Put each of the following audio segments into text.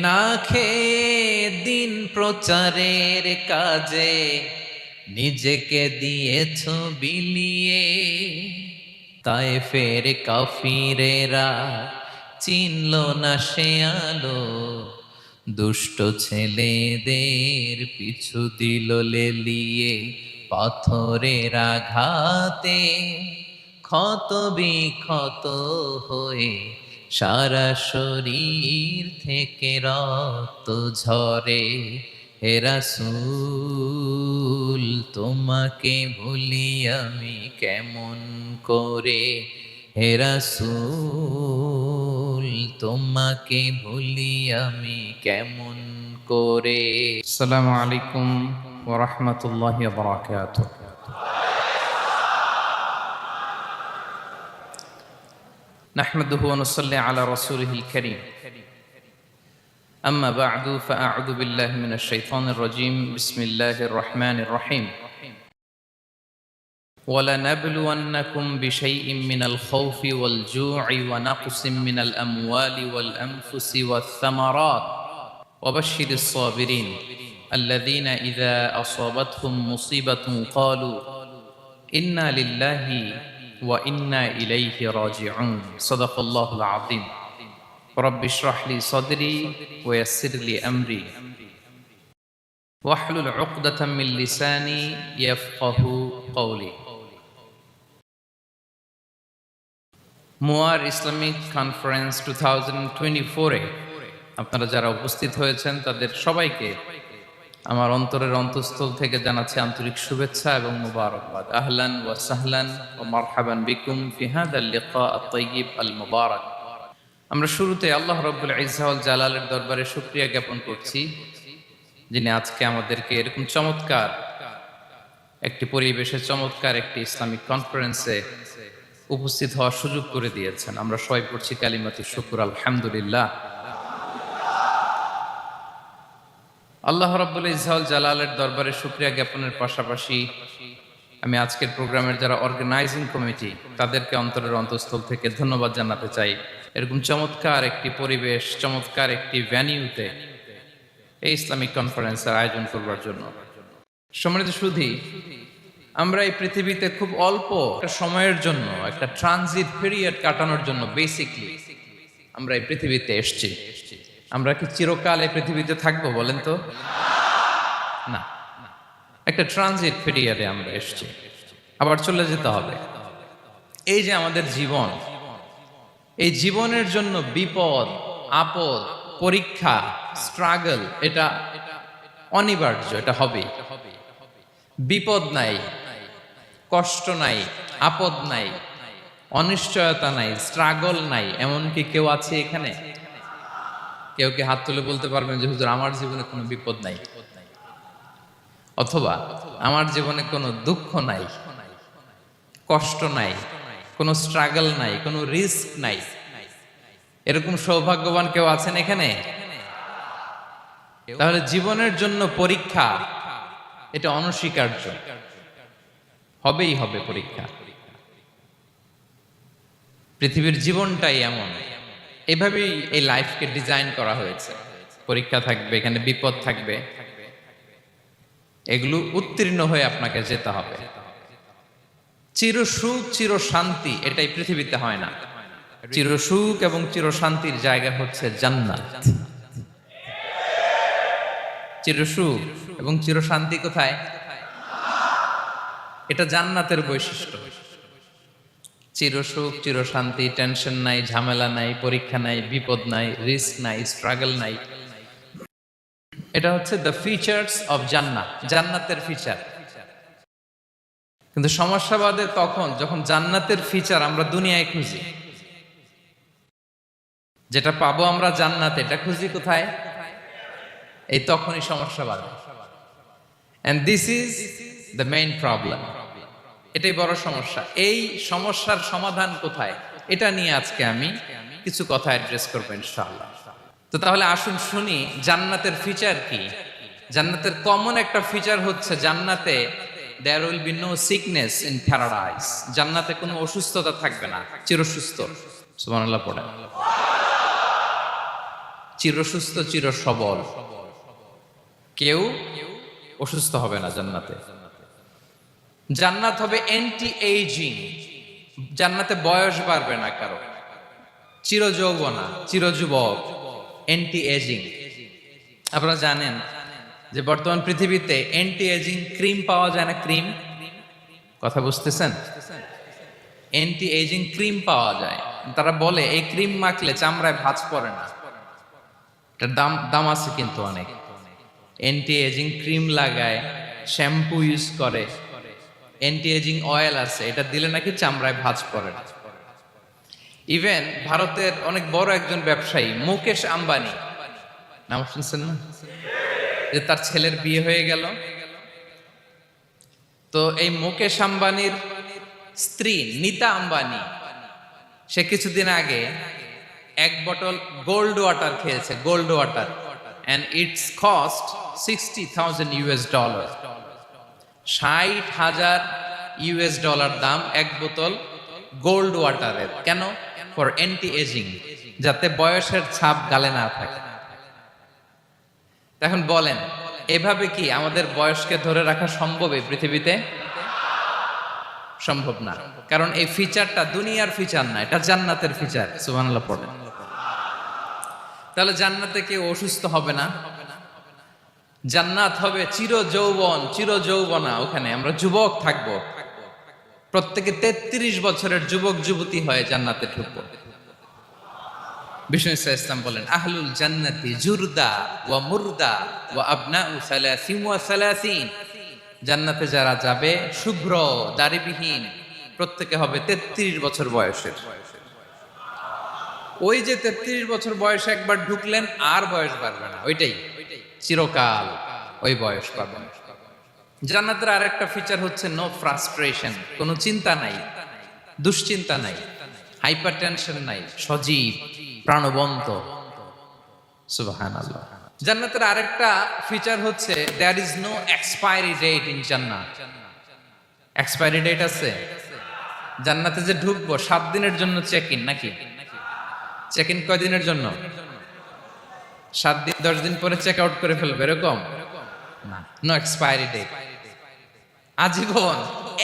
না খেয়ে দিন প্রচারের কাজে নিজেকে দিয়েছ বিলিয়ে, তায়েফের কাফিরেরা চিনল না সে আলো, দুষ্ট ছেলেদের পিছু দিল লেলিয়ে, পাথরের আঘাতে ক্ষত বিক্ষত হয়ে সারা শরীর থেকে রক্ত ঝরে। হে রাসূল তোমাকে ভুলি আমি কেমন করে, হে রাসূল তোমাকে ভুলি আমি কেমন করে। আসসালামু আলাইকুম ওয়া রাহমাতুল্লাহি ওয়া বারাকাতুহু। নাহমাদুহু ওয়া নুসাল্লি আলা রাসূলিহিল কারীম। আম্মা বা'দু ফাআউযু বিল্লাহি মিনাশ শাইতানির রাজীম। বিসমিল্লাহির রাহমানির রাহিম। وَلَنَبْلُوَنَّكُمْ بِشَيْءٍ مِّنَ الْخَوْفِ وَالْجُوعِ وَنَقْصٍ مِّنَ الْأَمْوَالِ وَالْأَنفُسِ وَالثَّمَرَاتِ وَبَشِّرِ الصَّابِرِينَ الَّذِينَ إِذَا أَصَابَتْهُم مُّصِيبَةٌ قَالُوا إِنَّا لِلَّهِ وَإِنَّا إِلَيْهِ راجعون. صدق الله العظيم. رب اشرح لي صدري ويسر لي أمري واحلل عقدة من لساني يفقه قولي. মুয়ার ইসলামিক কনফারেন্স 2024-এ আপনারা যারা উপস্থিত হয়েছেন তাদের সবাইকে আমার অন্তরের অন্তঃস্থল থেকে জানাচ্ছি আন্তরিক শুভেচ্ছা এবং মুবারকবাদ। আহলান ওয়া সাহলান ওয়া মারহাবান বিকুম ফি হাযাল লিকা আত-তাইয়িব আল মুবারাক। আমরা শুরুতে আল্লাহ রাব্বুল ইজ্জা ওয়াল জালালের দরবারে শুকরিয়া জ্ঞাপন করছি, যিনি আজকে আমাদেরকে এরকম চমৎকার একটি পরিবেশে চমৎকার একটি ইসলামিক কনফারেন্সে উপস্থিত হওয়ার সুযোগ করে দিয়েছেন। আমরা সবাই পড়ছি কালিমাতু শুকর, আলহামদুলিল্লাহ। আল্লাহ রাব্বুল ইজ্জা ওয়াল জালালের দরবারে শুকরিয়া জ্ঞাপনের পাশাপাশি আমি আজকের প্রোগ্রামের যারা অর্গানাইজিং কমিটি তাদেরকে অন্তরের অন্তঃস্থল থেকে ধন্যবাদ জানাতে চাই, এরকম চমৎকার একটি পরিবেশ, চমৎকার একটি ভ্যানিউতে এই ইসলামিক কনফারেন্সের আয়োজন করবার জন্য। সম্মানিত সুধী, আমরা এই পৃথিবীতে খুব অল্প একটা সময়ের জন্য, একটা ট্রানজিট পিরিয়ড কাটানোর জন্য বেসিকলি আমরা এই পৃথিবীতে এসেছি। আমরা কি চিরকাল এই পৃথিবীতে থাকবো বলেন তো? না, একটা ট্রানজিট পিরিয়ডে আমরা এসেছি, আবার চলে যেতে হবে। এই যে আমাদের জীবন, এই জীবনের জন্য বিপদ, আপদ, পরীক্ষা, স্ট্রাগল এটা অনিবার্য, এটা হবেই। বিপদ নাই, কষ্ট নাই, আপদ নাই, অনিশ্চয়তা নাই, স্ট্রাগল নাই, এমনকি কেউ আছে এখানে? কেউ কি হাত তুলে বলতে পারবেন যে হুজুর আমার জীবনে কোনো বিপদ নাই, অথবা আমার জীবনে কোনো দুঃখ নাই, কষ্ট নাই, কোনো স্ট্রাগল নাই, কোনো রিস্ক নাই? এরকম সৌভাগ্যবান কেউ আছেন এখানে? তাহলে জীবনের জন্য পরীক্ষা এটা অনস্বীকার্য, হবেই হবে পরীক্ষা। পৃথিবীর জীবনটাই এমন, এভাবেই এই লাইফকে ডিজাইন করা হয়েছে। পরীক্ষা থাকবে, এখানে বিপদ থাকবে, এগুলো উত্তীর্ণ হয়ে আপনাকে যেতে হবে। চির সুখ চির শান্তি এটাই পৃথিবীতে হয় না। চির সুখ এবং চির শান্তির জায়গা হচ্ছে জান্নাত। চির সুখ এবং চির শান্তি কোথায়? এটা জান্নাতের বৈশিষ্ট্য। চির সুখ চির শান্তি, টেনশন নাই, ঝামেলা নাই, পরীক্ষা নাই, বিপদ নাই, রিস্ক নাই, স্ট্রাগল নাই, এটা হচ্ছে দ্য ফিচার্স অফ জান্নাত, জান্নাতের ফিচার। কিন্তু সমস্যা বাদে তখন যখন জান্নাতের ফিচার আমরা দুনিয়ায় খুঁজি, যেটা পাবো আমরা জান্নাতে, এটা খুঁজি কোথায়? এই তখনই সমস্যা বাড়ে। And this is the main problem. এটাই বড় সমস্যা। এই সমস্যার সমাধান কোথায়, এটা নিয়ে আজকে আমি কিছু কথা অ্যাড্রেস করবো ইনশাআল্লাহ। তো তাহলে আসুন শুনি জান্নাতের ফিচার কি। জান্নাতের কমন একটা ফিচার হচ্ছে জান্নাতে there will be no sickness in paradise. জান্নাতে কোনো অসুস্থতা থাকবে না, চিরসুস্থ। সুবহানাল্লাহ পড়েন। চিরসুস্থ চির সবল, কেউ অসুস্থ হবে না জান্নাতে। জান্নাত হবে অ্যান্টি এইজিং, জান্নাতে বয়স বাড়বে না কারো, চির যৌবনা, চির যুবক, অ্যান্টি এজিং। আপনারা জানেন যে বর্তমান পৃথিবীতে অ্যান্টি এজিং ক্রিম পাওয়া যায় না? ক্রিম, কথা বুঝতেছেন? অ্যান্টি এজিং ক্রিম পাওয়া যায়। তারা বলে এই ক্রিম মাখলে চামড়ায় ভাঁজ পড়ে না। এটার দাম দাম আছে কিন্তু অনেক। অ্যান্টি এজিং ক্রিম লাগায়, শ্যাম্পু ইউজ করে, অ্যান্টি এজিং অয়েল আছে, এটা দিলে নাকি চামড়ায় ভাঁজ পড়ে না। ইভেন ভারতের অনেক বড় একজন ব্যবসায়ী মুকেশ আম্বানি, নাম শুনছেন না? যে তার ছেলের বিয়ে হয়ে গেল, তো এই মুকেশ আম্বানির স্ত্রী নীতা আম্বানি, সে কিছুদিন আগে এক বোতল গোল্ড ওয়াটার খেয়েছে, gold water, and its cost $60,000 $60,000 দাম এক বোতল গোল্ড ওয়াটারের। কেন? ফর অ্যান্টি এজিং, যাতে বয়সের ছাপ গালে না থাকে। এখন বলেন এভাবে কি আমাদের বয়সকে ধরে রাখা সম্ভব এই পৃথিবীতে? সম্ভব না, কারণ এই ফিচারটা দুনিয়ার ফিচার না, এটা জান্নাতের ফিচার। সুবহানাল্লাহ পড়েন। তাহলে জান্নাতে কেউ অসুস্থ হবে না, জান্নাত হবে চির যৌবন, চির যৌবনা। ওখানে আমরা যুবক থাকব, প্রত্যেকে 33 বছরের যুবক যুবতী হয়ে জান্নাতে ঢুকবো। বিষ্ণু ইসলাম বলেন আহলুল জান্নাতি জুরদা ওয়া মুরদা ওয়া আবনাউ সালাসিন ওয়া সালাসিন, জান্নাতে যারা যাবে শুভ্র দাড়িবিহীন, প্রত্যেকে হবে 33 বছর বয়সের। ওই যে 33 বছর বয়সে একবার ঢুকলেন আর বয়স বাড়বে না, ওইটাই চিরকাল ওই বয়স পাবেন। জান্নাতের আরেকটা ফিচার হচ্ছে নো ফ্রাস্ট্রেশন, কোনো চিন্তা নাই, দুশ্চিন্তা নাই, হাইপার টেনশন নাই, সজীব প্রাণবন্ত। সুবহানাল্লাহ। জান্নাতের আরেকটা ফিচার হচ্ছে there is no expiry date in জান্নাত। এক্সপায়ারি ডেট আছে? জান্নাতে যে ঢুকবো 7 দিনের জন্য চেক ইন, নাকি? চেক ইন কয় দিনের জন্য? 7 দিন, 10 দিন পরে চেক আউট করে ফেলবে এরকম না, নো এক্সপায়ারি ডেট, আজীবন।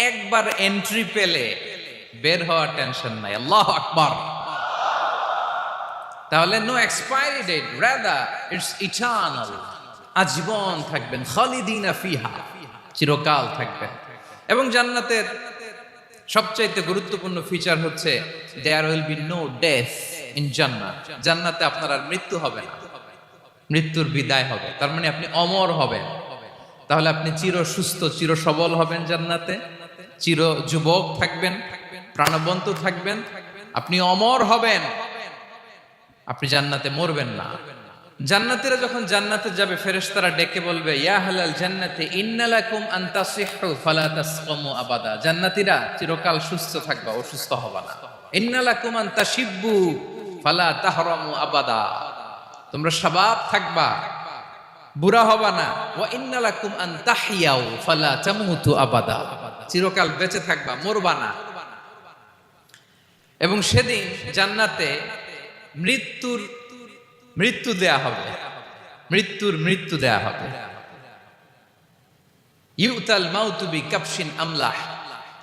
একবার এন্ট্রি পেলে বের হওয়ার টেনশন নাই। আল্লাহু আকবার। তাহলে no expiry date, rather it's eternal, আজীবন থাকবেন, খালিদিনা ফিহা, চিরকাল থাকবেন। এবং জান্নাতের সবচাইতে গুরুত্বপূর্ণ ফিচার হচ্ছে there will be no death in জান্নাত। জান্নাতে আপনার আর মৃত্যু হবে না, মৃত্যুর বিদায় হবে, তার মানে আপনি অমর হবেন। তাহলে আপনি চির সুস্থ চির সবল হবেন জান্নাতে, চির যুবক থাকবেন, প্রাণবন্ত থাকবেন, আপনি অমর হবেন, আপনি জান্নাতে মরবেন না। জান্নাতীরা যখন জান্নাতে যাবে ফেরেশতারা ডেকে বলবে ইয়া আহলাল জান্নাতি ইন্না লাকুম আন তাসিহু ফালা তাসকামু আবাদা। জান্নাতীরা চিরকাল সুস্থ থাকবা, অসুস্থ হবা না। ইন্না লাকুম আন তাশিব্বু ফালা তাহরামু আবাদা, তোমরা শাবাব থাকবা, বুড়া হবা না। ওয়া ইন্না লাকুম আন তাহইয়াউ ফালা তামুতু আবাদা, চিরকাল বেঁচে থাকবা, মরবা না। এবং সেদিন জান্নাতে মৃত্যু দেয়া হবে, মৃত্যু দেয়া হবে। ইউতাল মাউতু বিকাবশিন আমলাহ,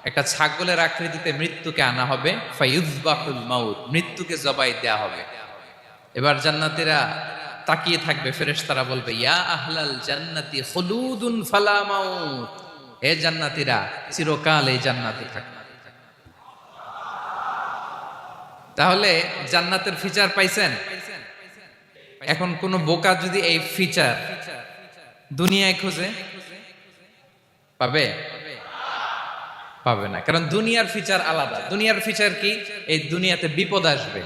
একটা ছাগলের আকৃতিতে মৃত্যুকে আনা হবে। ফায়ুযবাহুল মাউত, মৃত্যুকে জবাই দেয়া হবে। এবার জান্নাতীরা তাকিয়ে থাকবে, ফেরেশতারা বলবে ইয়া আহলাল জান্নাতি খুলুদুন ফালা মাউত, হে জান্নাতীরা চিরকাল এই জান্নাতে থাকবে। তাহলে জান্নাতের ফিচার পাইছেন? এখন কোন বোকা যদি এই ফিচার দুনিয়ায় খোঁজে পাবে? পাবে না, কারণ দুনিয়ার ফিচার আলাদা। দুনিয়ার ফিচার কি? এই দুনিয়াতে বিপদ আসবে,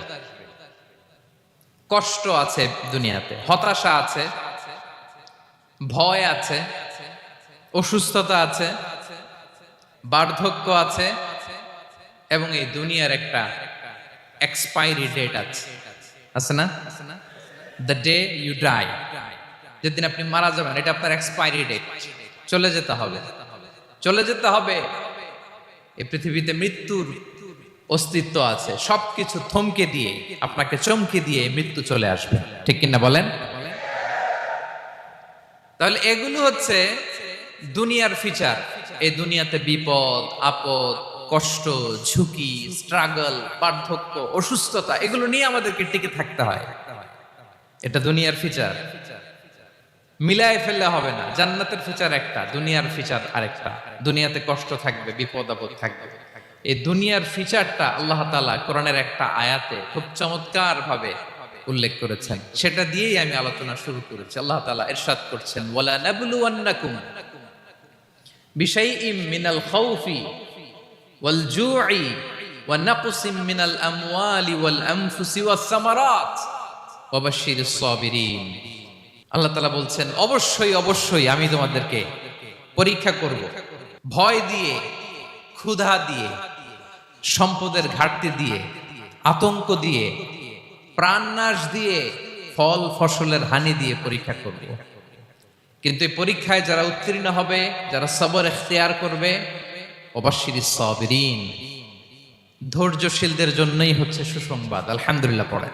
কষ্ট আছে দুনিয়াতে, হতাশা আছে, ভয় আছে, অসুস্থতা আছে, বার্ধক্য আছে, এবং এই দুনিয়ার একটা এক্সপায়ারি ডেট আছে না? দ্য ডে ইউ ডাই, যেদিন আপনি মারা যাবেন, এটা আপনার এক্সপায়ারি ডেট, চলে যেতে হবে, চলে যেতে হবে। এই পৃথিবীতে মৃত্যুর অস্তিত্ব আছে, সবকিছু থমকে দিয়ে আপনাকে চমকে দিয়ে মৃত্যু চলে আসবে, ঠিক কিনা বলেন? তাহলে এগুলো হচ্ছে দুনিয়ার ফিচার। এই দুনিয়াতে বিপদ আপদ, কষ্ট, ঝুঁকি, স্ট্রাগল, বার্ধক্য, অসুস্থতা, এগুলো নিয়ে আমাদেরকে টিকে থাকতে হয়। এটা দুনিয়ার ফিচার, মিলায় ফেললে হবে না। জান্নাতের ফিচার একটা, দুনিয়ার ফিচার আরেকটা। দুনিয়াতে কষ্ট থাকবে, বিপদ আপদ থাকবে। এই দুনিয়ার ফিচারটা আল্লাহ তাআলা কোরআনের একটা আয়াতে খুব চমৎকার ভাবে উল্লেখ করেছেন। সেটা দিয়েই আমি আলোচনা শুরু করেছি। আল্লাহ তাআলা ইরশাদ করছেন, ওয়ালা নাবলুওয়ান্নাকুম বিশাইইম মিনাল খাউফি ওয়াল জু'i ওয়া নাকসিম মিনাল আমওয়ালি ওয়াল আনফুসি ওয়াস সামারাত ওয়া বাশশিরিস সাবিরিন। আল্লাহ তাআলা বলছেন, অবশ্যই অবশ্যই আমি তোমাদেরকে পরীক্ষা করব, ভয় দিয়ে, ক্ষুধা দিয়ে, সম্পদের ঘাটতি দিয়ে, আতঙ্ক দিয়ে, প্রাণনাশ দিয়ে, ফল ফসলের হানি দিয়ে পরীক্ষা করব। কিন্তু এই পরীক্ষায় যারা উত্তীর্ণ হবে, যারা সবর ইখতিয়ার করবে, ওয়াবাশশিরিস সাবিরিন, ধৈর্যশীলদের জন্যই হচ্ছে সুসংবাদ। আলহামদুলিল্লাহ পড়ে।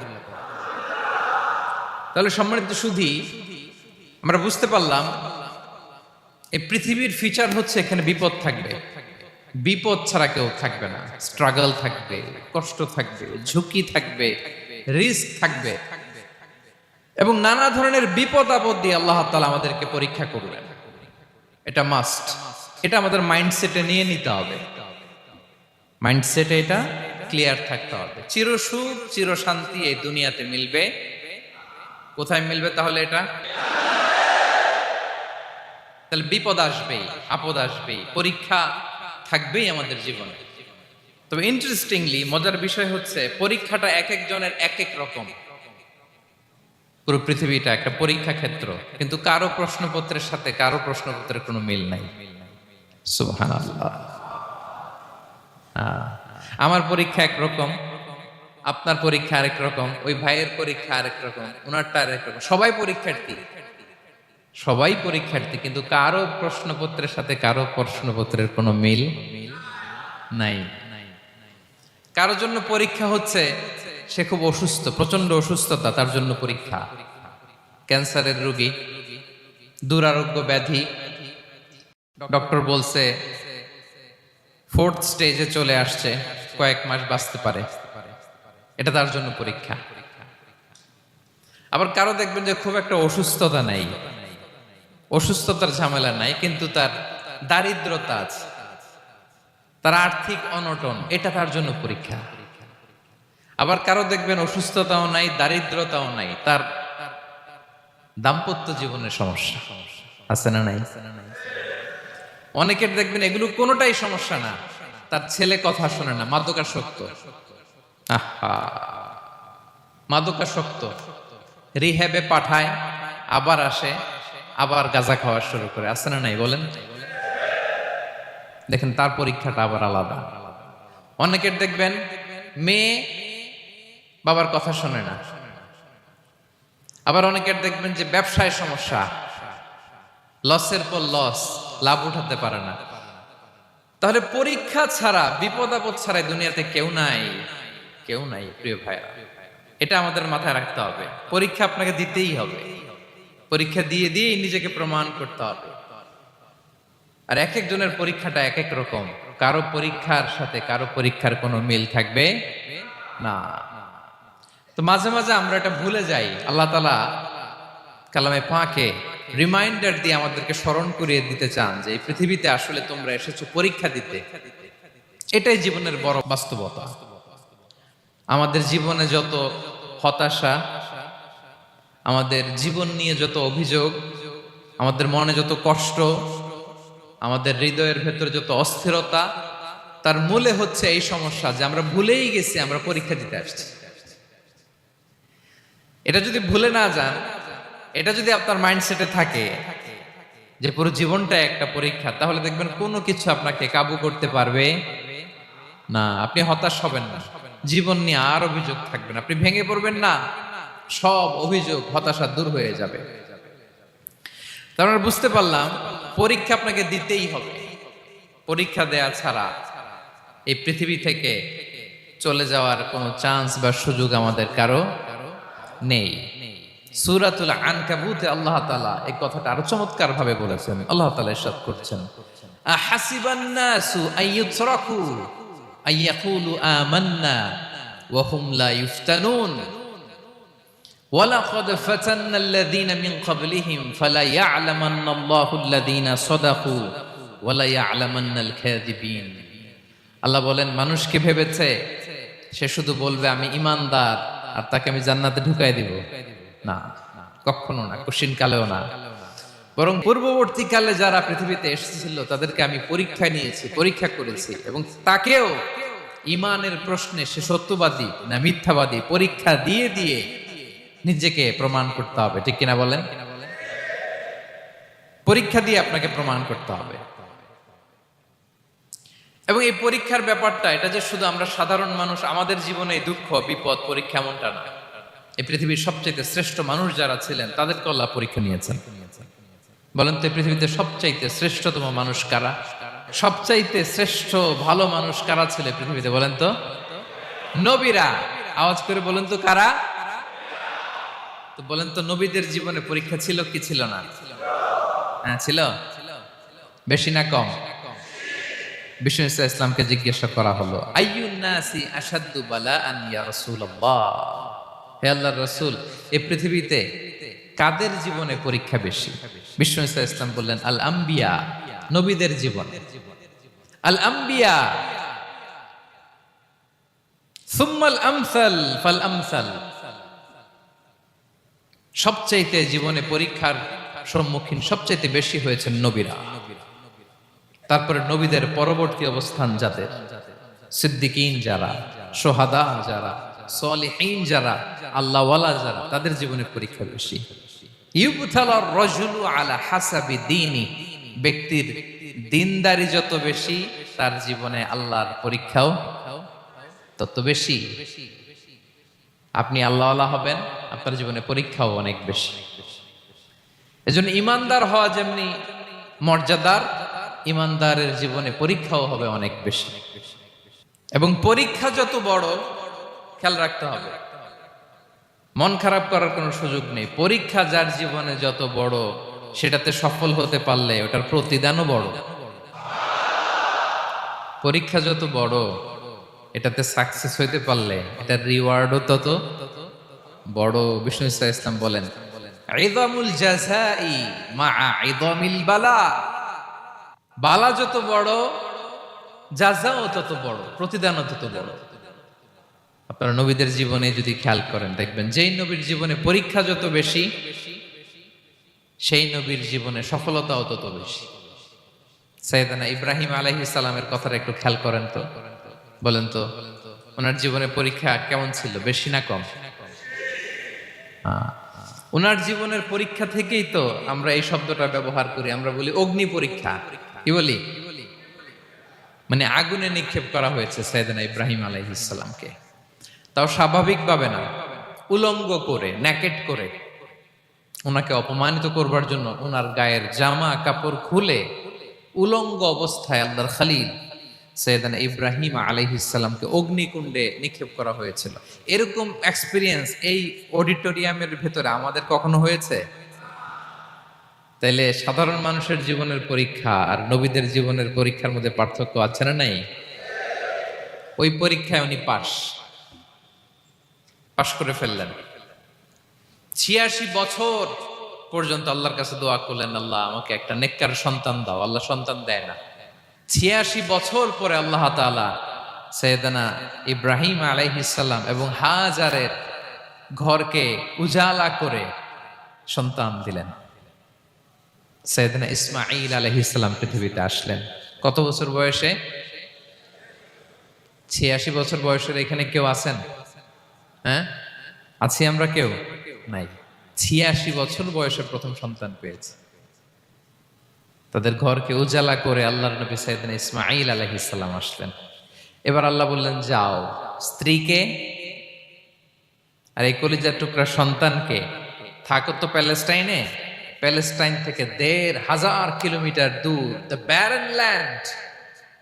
তাহলে সম্মানিত সুধী, আমরা বুঝতে পারলাম এই পৃথিবীর ফিচার হচ্ছে এখানে বিপদ থাকবে, বিপদ ছাড়া কেউ থাকবে না। স্ট্রাগল থাকবে, কষ্ট থাকবে, ঝুঁকি থাকবে, রিস্ক থাকবে, এবং নানা ধরনের বিপদ আপদ দিয়ে আল্লাহ তাআলা আমাদেরকে পরীক্ষা করবেন। এটা মাস্ট, এটা আমাদের মাইন্ডসেটে নিয়ে নিতে হবে। মাইন্ডসেটে এটা ক্লিয়ার থাকতে হবে। চিরসুখ চিরশান্তি এই দুনিয়াতে মিলবে, কোথায় মিলবে তাহলে? এটা তাহলে বিপদ আসবেই, আপদ আসবেই, পরীক্ষা থাকবেই আমাদের জীবনে। তবে ইন্টারেস্টিংলি মজার বিষয় হচ্ছে পরীক্ষাটা এক একজনের এক এক রকম। পুরো পৃথিবীটা একটা পরীক্ষা ক্ষেত্র, কিন্তু কারো প্রশ্নপত্রের সাথে কারো প্রশ্নপত্রের কোনো মিল নাই। সুবহানাল্লাহ। আমার পরীক্ষা একরকম, আপনার পরীক্ষা আরেক রকম, ওই ভাইয়ের পরীক্ষা আরেক রকম, ওনারটা আরেক রকম। সবাই পরীক্ষার্থী, সবাই পরীক্ষার্থী, কিন্তু কারো প্রশ্নপত্রের সাথে কারো প্রশ্নপত্রের কোনো মিল নাই। কারো জন্য পরীক্ষা হচ্ছে সে খুব অসুস্থ, প্রচন্ড অসুস্থতা, তার জন্য পরীক্ষা। ক্যান্সারের রোগী, দুরারোগ্য ব্যাধি, ডক্টর বলছে 4th স্টেজে চলে আসছে, কয়েক মাস বাঁচতে পারে, এটা তার জন্য পরীক্ষা। আবার কারো দেখবেন যে খুব একটা অসুস্থতা নাই, অসুস্থতার ঝামেলা নাই, কিন্তু তার দারিদ্রতা আছে, তার আর্থিক অনটন, এটা তার জন্য পরীক্ষা। আবার কারো দেখবেন অসুস্থতাও নাই, দারিদ্রতাও নাই, তার দাম্পত্য জীবনের সমস্যা আছে না নাই? অনেকের দেখবেন এগুলো কোনোটাই সমস্যা না, তার ছেলে কথা শোনে না, মাদকাসক্ত। আহা, মাদকাসক্ত, রিহ্যাবে পাঠায়, আবার আসে, আবার গাঁজা খাওয়া শুরু করে, আছে না নাই বলেন? দেখেন তার পরীক্ষাটা আবার আলাদা। অনেকের দেখবেন মেয়ে বাবার কথা শোনে না। আবার অনেকের দেখবেন যে ব্যবসায় সমস্যা, লসের পর লস, লাভ উঠাতে পারে না। তাহলে পরীক্ষা ছাড়া, বিপদ আপদ ছাড়া দুনিয়াতে কেউ নাই, কেউ নাই প্রিয় ভাইরা। এটা আমাদের মাথায় রাখতে হবে। পরীক্ষা আপনাকে দিতেই হবে, পরীক্ষা দিয়ে দিয়েই নিজেকে প্রমাণ করতে হবে। আর এক একজনের পরীক্ষাটা এক এক রকম, কারো পরীক্ষার সাথে কারো পরীক্ষার কোনো মিল থাকবে না। তো মাঝে মাঝে আমরা এটা ভুলে যাই। আল্লাহ তাআলা কালামে পাকে রিমাইন্ডার দিয়ে আমাদেরকে স্মরণ করিয়ে দিতে চান যে এই পৃথিবীতে আসলে তোমরা এসেছো পরীক্ষা দিতে। এটাই জীবনের বড় বাস্তবতা। আমাদের জীবনে যত হতাশা, আমাদের জীবন নিয়ে যত অভিযোগ, আমাদের মনে যত কষ্ট, আমাদের হৃদয়ের ভেতরে যত অস্থিরতা, তার মূলে হচ্ছে এই সমস্যা যে আমরা ভুলেই গেছি আমরা পরীক্ষা দিতে আসছি। এটা যদি ভুলে না যান, এটা যদি আপনার মাইন্ডসেটে থাকে যে পুরো জীবনটা একটা পরীক্ষা, তাহলে দেখবেন কোনো কিছু আপনাকে কাবু করতে পারবে না। আপনি হতাশ হবেন না, জীবন নিয়ে আর অভিযোগ থাকবে না, আপনি ভেঙে পড়বেন না, সব অভিযোগ হতাশা দূর হয়ে যাবে। তার মানে বুঝতে পারলাম পরীক্ষা আপনাকে দিতেই হবে। পরীক্ষা দেয়া ছাড়া এই পৃথিবী থেকে চলে যাওয়ার কোনো চান্স বা সুযোগ আমাদের কারো নেই। সূরাতুল আনকাবুতে আল্লাহ তাআলা এই কথাটা আরো চমৎকার ভাবে বলেছেন। আল্লাহ তাআলা ইরশাদ করছেন, আহাসিবান নাসু আইয়ুতরাকু আইয়াকুলু আমান্না ওয়া হুম লা ইফতানুন ওয়ালাকাদ ফাতান্নাল্লাযীনা মিন ক্বাবলিহিম ফালা ইয়া'লামান্নাল্লাহুল্লাযীনা সাদাকু ওয়া লা ইয়া'লামান্নাল কাযিবিন। আল্লাহ বলেন, মানুষ কি ভেবেছে সে শুধু বলবে আমি ঈমানদার আর তাকে আমি জান্নাতে ঢুকাই দিব? না, কখনো না, কঠিন কালেও না। বরং পূর্ববর্তী কালে যারা পৃথিবীতে এসেছিল তাদেরকে আমি পরীক্ষায় নিয়েছি, পরীক্ষা করেছি, এবং তাকেও ঈমানের প্রশ্নে সে সত্যবাদী না মিথ্যাবাদী পরীক্ষা দিয়ে দিয়ে নিজেকে প্রমাণ করতে হবে। ঠিক কিনা বলেন? পরীক্ষা দিয়ে আপনাকে প্রমাণ করতে হবে। এবং এই পরীক্ষার ব্যাপারটা, এটা যে শুধু আমরা সাধারণ মানুষ আমাদের জীবনে দুঃখ বিপদ পরীক্ষা এমনটা না। এই পৃথিবীর সবচাইতে শ্রেষ্ঠ মানুষ যারা ছিলেন তাদেরকে আল্লাহ পরীক্ষা নিয়েছেন। বলেন তো, এই পৃথিবীতে সবচাইতে শ্রেষ্ঠতম মানুষ কারা? সবচাইতে শ্রেষ্ঠ ভালো মানুষ কারা ছিল পৃথিবীতে? বলেন তো, নবীরা। আওয়াজ করে বলেন তো, কারা? তো বলেন তো, নবীদের জীবনে পরীক্ষা ছিল কি ছিল না? হ্যাঁ, ছিল। বেশি না কম? বিষ্ণু ইসলামকে জিজ্ঞাসা করা হলো, আইয়ুন নাসি আশাদ্দু বালাআন ইয়া রাসূলুল্লাহ, হে আল্লাহর রাসূল, এই পৃথিবীতে কাদের জীবনে পরীক্ষা বেশি? বিষ্ণু ইসলাম বললেন, আল আম্বিয়া, নবীদের জীবন। আল আম্বিয়া সুম্মাল আমসাল ফাল আমসাল, সবচাইতে জীবনে পরীক্ষার সম্মুখীন সবচাইতে বেশি হয়েছেন নবীরা। তারপরে নবীদের পরবর্তী অবস্থান যাদের, সিদ্দিকিন যারা, সোহাদা যারা, সলিহিন যারা, আল্লাহওয়ালা যারা, তাদের জীবনে পরীক্ষা বেশি। ইউবতালার রাজুলু আলা হাসাবি দীনি, ব্যক্তির দিনদারি যত বেশি তার জীবনে আল্লাহর পরীক্ষাও তত বেশি। আপনি আল্লাহওয়ালা হবেন, আপনার জীবনে পরীক্ষাও অনেক বেশি। এজন্য ইমানদার হওয়া যেমনি মর্যাদার, ইমানদারের জীবনে পরীক্ষাও হবে অনেক বেশি। এবং পরীক্ষা যত বড়, খেয়াল রাখতে হবে, মন খারাপ করার কোনো সুযোগ নেই। পরীক্ষা যার জীবনে যত বড়, সেটাতে সফল হতে পারলে ওটার প্রতিদানও বড়। পরীক্ষা যত বড়, এটাতে সাকসেস হইতে পারলে এটার রিওয়ার্ডও তত বড়। বিষ্ণু ইসলাম বলেন, ইযামুল জাযাই মাআ ইযামিল বালা, বালা যত বড় জাযাও তত বড়, প্রতিদানও তত বড়। আপনারা নবীদের জীবনে যদি খেয়াল করেন, দেখবেন যেই নবীর জীবনে পরীক্ষা যত বেশি, সেই নবীর জীবনে সফলতাও তত বেশি। সাইয়েদনা ইব্রাহিম আলাইহিস সালামের কথাটা একটু খেয়াল করেন তো, বলেন তো, ওনার জীবনে পরীক্ষা কেমন ছিল? বেশি না কম? ওনার জীবনের পরীক্ষা থেকেই তো আমরা এই শব্দটা ব্যবহার করি। আমরা বলি অগ্নি পরীক্ষা। কি বলি? মানে আগুনে নিক্ষেপ করা হয়েছে সাইয়েদনা ইব্রাহিম আলাইহিস সালামকে। তাও স্বাভাবিকভাবে না, উলঙ্গ করে, নেকেট করে ওনাকে অপমানিত করবার জন্য ওনার গায়ের জামা কাপড় খুলে উলঙ্গ অবস্থায় আল্লাহর খলিল সাইয়েদনা ইব্রাহিম আলাইহিস সালামকে অগ্নিকুণ্ডে নিক্ষেপ করা হয়েছিল। এরকম এক্সপিরিয়েন্স এই অডিটোরিয়ামের ভেতরে আমাদের কখনো হয়েছে? তাইলে সাধারণ মানুষের জীবনের পরীক্ষা আর নবীদের জীবনের পরীক্ষার মধ্যে পার্থক্য আছে না নাই? ওই পরীক্ষায় উনি পাশ করে ফেললেন। ৮৬ বছর পর্যন্ত আল্লাহর কাছে দোয়া করলেন, আল্লাহ আমাকে একটা নেককার সন্তান দাও। আল্লাহ সন্তান দেয় না। ৮৬ বছর পরে আল্লাহ তাআলা সাইয়েদনা ইব্রাহিম আলাইহিস সালাম এবং হাজারের ঘরকে উজালা করে সন্তান দিলেন। সাইয়েদনা ইসমাঈল আলাইহিস সালাম পৃথিবীতে আসলেন কত বছর বয়সে? ৮৬ বছর বয়সের এখানে কেউ আছেন? হ্যাঁ, আছি আমরা? কেউ নাই। ৮৬ বছর বয়সে প্রথম সন্তান পেয়েছে। তাদের ঘরকে উজালা করে আল্লাহর নবী সাইয়েদনা ইসমাঈল আলাইহিস সালাম আসলেন। এবার আল্লাহ বললেন, যাও স্ত্রীকে আর এই কলিজার টুকরা সন্তানকে, থাকো তো প্যালেস্টাইনে, প্যালেস্টাইন থেকে ১৫০০ কিলোমিটার দূর, দ্য ব্যারেন ল্যান্ড,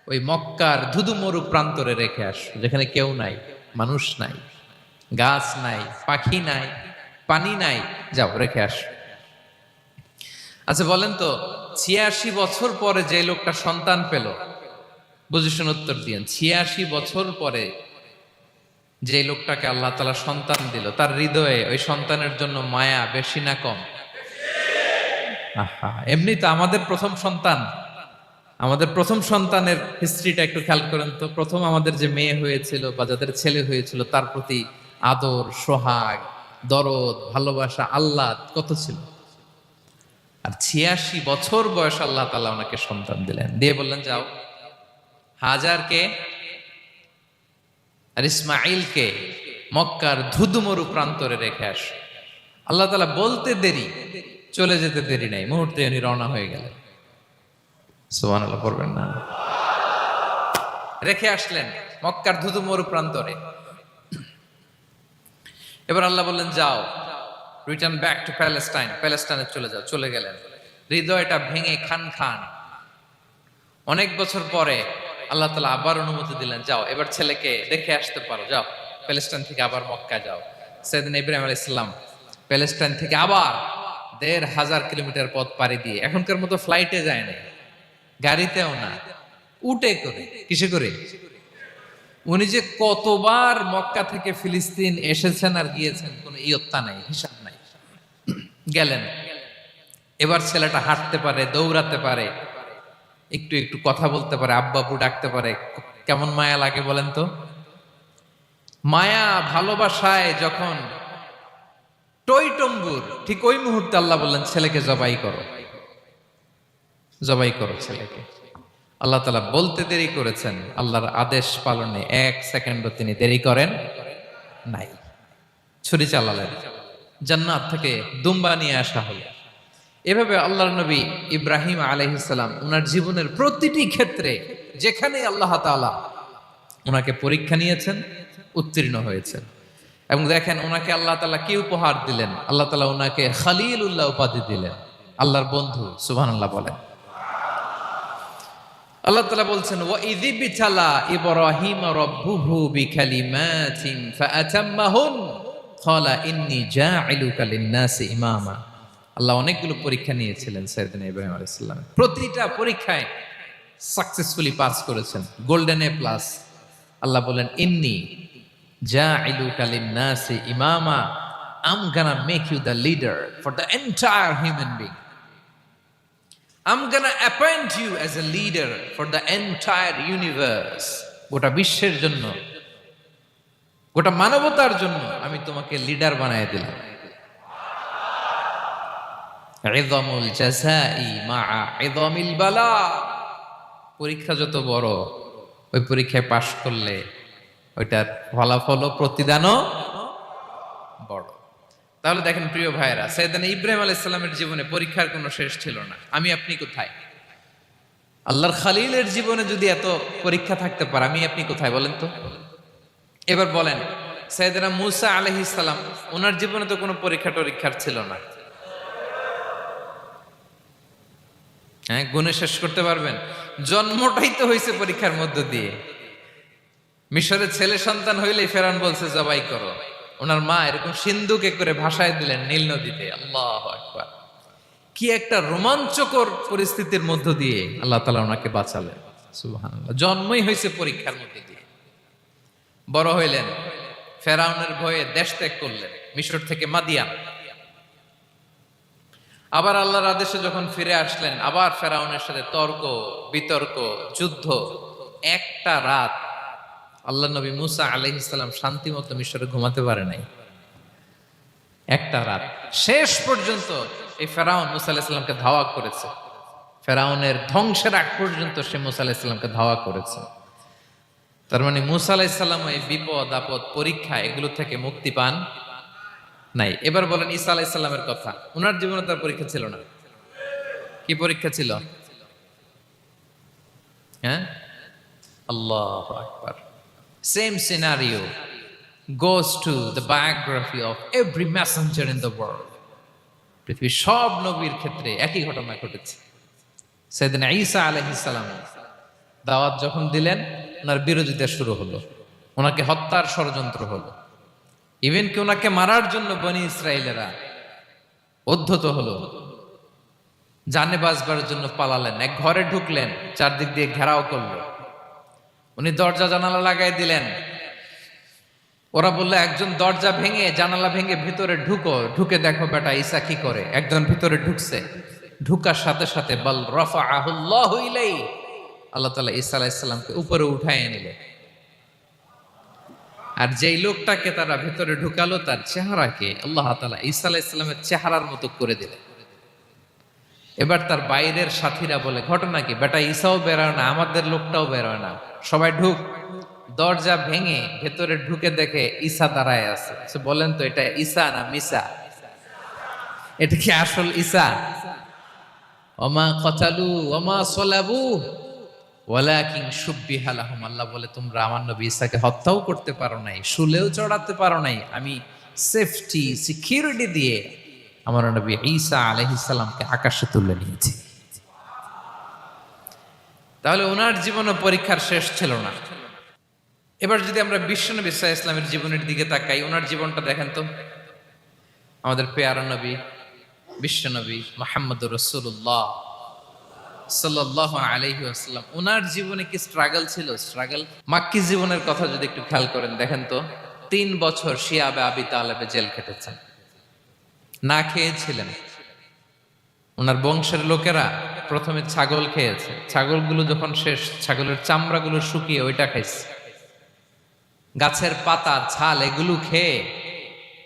ওই মক্কার ধুধু মরু প্রান্তরে রেখে আস, যেখানে কেউ নাই, মানুষ নাই, গাছ নাই, পাখি নাই, পানি নাই, যাও রেখে আস। আচ্ছা বলেন তো, ৮৬ বছর পরে যে লোকটা সন্তান পেল, বুঝেছেন উত্তর দিয়েন, ৮৬ বছর পরে যে লোকটাকে আল্লাহ তাআলা সন্তান দিল, তার হৃদয়ে ওই সন্তানের জন্য মায়া বেশি না কম? আহা, এমনি তো আমাদের প্রথম সন্তান, আমাদের প্রথম সন্তানের হিস্ট্রিটা একটু খেয়াল করেন তো। প্রথম আমাদের যে মেয়ে হয়েছিল বা যাদের ছেলে হয়েছিল, তার প্রতি আদর, সোহাগ, দরদ, ভালোবাসা, আহ্লাদ কত ছিল। আর ৮৬ বছর বয়স আল্লাহ তাআলা ওনাকে সন্তান দিলেন, দিয়ে বললেন যাও হাজারকে আর ইসমাইলকে মক্কার ধুধুমরু প্রান্তরে রেখে আস। আল্লাহ তাআলা বলতে দেরি, চলে যেতে দেরি নাই, মুহূর্তে উনি রওনা হয়ে গেলেন। সুবহানাল্লাহ পড়বেন না? রেখে আসলেন মক্কার ধুধুমরু প্রান্তরে। এবার আল্লাহ বললেন যাও, রিটার্ন ব্যাক টু প্যালেস্টাইন, প্যালেস্টাইনে চলে যাও। চলে গেলেন, হৃদয়টা ভেঙে খান খান। অনেক বছর পরে আল্লাহ তাআলা আবার অনুমতি দিলেন, যাও এবার ছেলেকে দেখে আসতে পারো, যাও প্যালেস্টাইন থেকে আবার মক্কা যাও। সাইয়েদনা ইব্রাহিম আলাইহিস সালাম প্যালেস্টাইন থেকে আবার ১৫০০ কিলোমিটার পথ পাড়ি দিয়ে, এখনকার মতো ফ্লাইটে যায় না, গাড়িতেও না, উটে করে। কিসে করে? উনি যে কতবার মক্কা থেকে ফিলিস্তিন এসেছেন আর গিয়েছেন, কোনো ইয়ত্তা নাই, হিসাব নাই। গেলেন, এবার ছেলেটা হাঁটতে পারে, দৌড়াতে পারে, একটু একটু কথা বলতে পারে, আব্বা আব্বু ডাকতে পারে। কেমন মায়া লাগে বলেন তো? মায়া ভালোবাসায় যখন টইটম্বুর, ঠিক ওই মুহূর্তে আল্লাহ বললেন ছেলেকে জবাই করো, জবাই করো ছেলেকে। আল্লাহ তাআলা বলতে দেরি করেছেন, আল্লাহর আদেশ পালনে ১ সেকেন্ডও তিনি দেরি করেন নাই। ছুরি চালালেন, জান্নাত থেকে দুম্বা নিয়ে আসা হলো। এভাবে আল্লাহর নবী ইব্রাহিম আলাইহিস সালাম ওনার জীবনের প্রতিটি ক্ষেত্রে যেখানে আল্লাহ তাআলা ওনাকে পরীক্ষা নিয়েছেন, উত্তীর্ণ হয়েছেন। এবং দেখেন ওনাকে আল্লাহ তাআলা কি উপহার দিলেন, আল্লাহ তাআলা ওনাকে খলিলুল্লাহ উপাধি দিলেন, আল্লাহর বন্ধু। সুবহানাল্লাহ বলেন। আল্লাহ তাআলা বলছেন, ওয়া ইযিবতালা ইব্রাহিম রাব্বুহু বিকালিমাতিন ফাআতাম্মাহুন ক্বালা ইন্নী জাঈলুকা লিন-নাসি ইমামা। আল্লাহ অনেকগুলো পরীক্ষা নিয়েছিলেন সাইয়েদনা ইব্রাহিম আলাইহিস সালাম, প্রতিটা পরীক্ষায় সাকসেসফুলি পাস করেছেন, গোল্ডেন এ প্লাস। আল্লাহ বলেন ইন্নী জাঈলুকা লিন-নাসি ইমামা, I'm gonna make you the leader for the entire human being. I'm gonna appoint you as a leader for the entire universe. গোটা বিশ্বের জন্য, গোটা মানবতার জন্য আমি তোমাকে লিডার বানায় দিলাম। ইযমুল জাযাই মা'a ইযমিল বালা। পরীক্ষা যত বড়, ওই পরীক্ষায় পাশ করলে ওইটার ফলাফল ও প্রতিদানও বড়। তাহলে দেখেন প্রিয় ভাইয়েরা, সাইয়েদনা ইব্রাহিম আলাইহিস সালামের জীবনে পরীক্ষার কোনো শেষ ছিল না। আমি আপনি কোথায়? আল্লাহর খলিলের জীবনে যদি এত পরীক্ষা থাকতে পারে, আমি আপনি কোথায় বলেন তো? এবার বলেন, সাইয়েদনা মূসা আলাইহিস সালাম, ওনার জীবনে তো কোনো পরীক্ষার ছিল না। হ্যাঁ, গুণে শেষ করতে পারবেন? জন্মটাই তো হয়েছে পরীক্ষার মধ্য দিয়ে। মিশরের ছেলে সন্তান হইলেই ফেরাউন বলছে জবাই করো। ওনার মা এরকম সিন্ধুকে করে ভাসায় দিলেন নীল নদীতে। আল্লাহু আকবার! কি একটা রোমাঞ্চকর পরিস্থিতির মধ্য দিয়ে আল্লাহ তাআলা ওনাকে বাঁচালেন। সুবহানাল্লাহ। জন্মই হয়েছে পরীক্ষার মধ্যে দিয়ে। বড় হইলেন, ফেরাউনের ভয়ে দেশ ত্যাগ করলেন, মিশর থেকে মাদিয়ান। আবার আল্লাহর আদেশে যখন ফিরে আসলেন, আবার ফেরাউনের সাথে তর্ক বিতর্ক, যুদ্ধ। একটা রাত আল্লাহ নবী মূসা আলাইহিস সালাম শান্তি মতো মিশরে ঘুমাতে পারে নাই। একটা রাত। শেষ পর্যন্ত এই ফেরাউন মূসা আলাইহিস সালামকে ধাওয়া করেছে। ফেরাউনের ধ্বংসের আগ পর্যন্ত সে মূসা আলাইহিস সালামকে ধাওয়া করেছে। তার মানে মূসা আলাইহিস সালাম এই বিপদ আপদ পরীক্ষা এগুলো থেকে মুক্তি পান নাই। এবার বলেন ঈসা আলাইহিস সালামের কথা, ওনার জীবনে তার পরীক্ষা ছিল না? কি পরীক্ষা ছিল? হ্যাঁ, আল্লাহু আকবার। Same scenario goes to the biography of every messenger in the world. পৃথিবীর সব নবীর ক্ষেত্রে একই ঘটনা ঘটেছে। সাইয়েদনা ঈসা আলাইহিস সালাম দাওয়াত যখন দিলেন ওনার বিরোধিতা শুরু হলো, ওনাকে হত্যার ষড়যন্ত্র হলো, ইভেন কি ওনাকে মারার জন্য বনি ইসরায়েলেরা উদ্ধত হলো, জানে বাঁচবার জন্য পালালেন, এক ঘরে ঢুকলেন, চারদিক দিয়ে ঘেরাও করলো, উনি দরজা জানালা লাগাই দিলেন। ওরা বললো একজন দরজা ভেঙে জানালা ভেঙে ভিতরে ঢুকে দেখো বেটা ঈসা কি করে। একজন ভিতরে ঢুকছে, ঢুকার সাথে সাথে বল রাফাআহুল্লাহু ইলাইহি, আল্লাহ তাআলা ঈসা আলাইহিস সালামকে উপরে উঠায় নিলেন। আর যেই লোকটাকে তারা ভিতরে ঢুকালো তার চেহারাকে আল্লাহ তাআলা ঈসা আলাইহিস সালামের চেহারার মতো করে দিলেন। এবার তার বাইরের সাথীরা বলে ঘটনা কি, বেটা ঈসাও বেরোয় না, আমাদের লোকটাও বেরোয় না, সবাই ঢুক। দরজা ভেঙে ভেতরে ঢুকে দেখে ঈসা দাঁড়ায় আছে। বলেন তো এটা ঈসা না মিসা? এটা কি আসল ঈসা? ওমা কতালু ওমা সলাবু ওয়ালাকিন শুব্বিহা লাহুম। আল্লাহ বলে তোমরা আমার নবী ঈসাকে হত্যাও করতে পারো নাই, শুলেও চড়াতে পারো নাই, আমি সেফটি সিকিউরিটি দিয়ে আমার নবী ঈসা আলাইহিস সালামকে আকাশে তুলে নিয়েছি। তাহলে ওনার জীবনও পরীক্ষার শেষ ছিল না। এবার যদি আমরা বিশ্বনবী সাল্লাল্লাহু আলাইহি ওয়াসাল্লামের জীবনের দিকে তাকাই, ওনার জীবনটা দেখেন তো। আমাদের পেয়ারা নবী বিশ্বনবী মুহাম্মদুর রাসূলুল্লাহ সাল্লাল্লাহু আলাইহি ওয়াসাল্লাম, ওনার জীবনে কি স্ট্রাগল ছিল? স্ট্রাগল। মাক্কি জীবনের কথা যদি একটু খেয়াল করেন দেখেন তো, 3 বছর শিয়াবে আবি তালেবে জেল কেটেছেন, না খেয়েছিলেন। ওনার বংশের লোকেরা প্রথমে ছাগল খেয়েছে, ছাগলগুলো যখন শেষ, ছাগলের চামড়াগুলো শুকিয়ে ওইটা খাইছে। গাছের পাতা ছাল এগুলো খেয়ে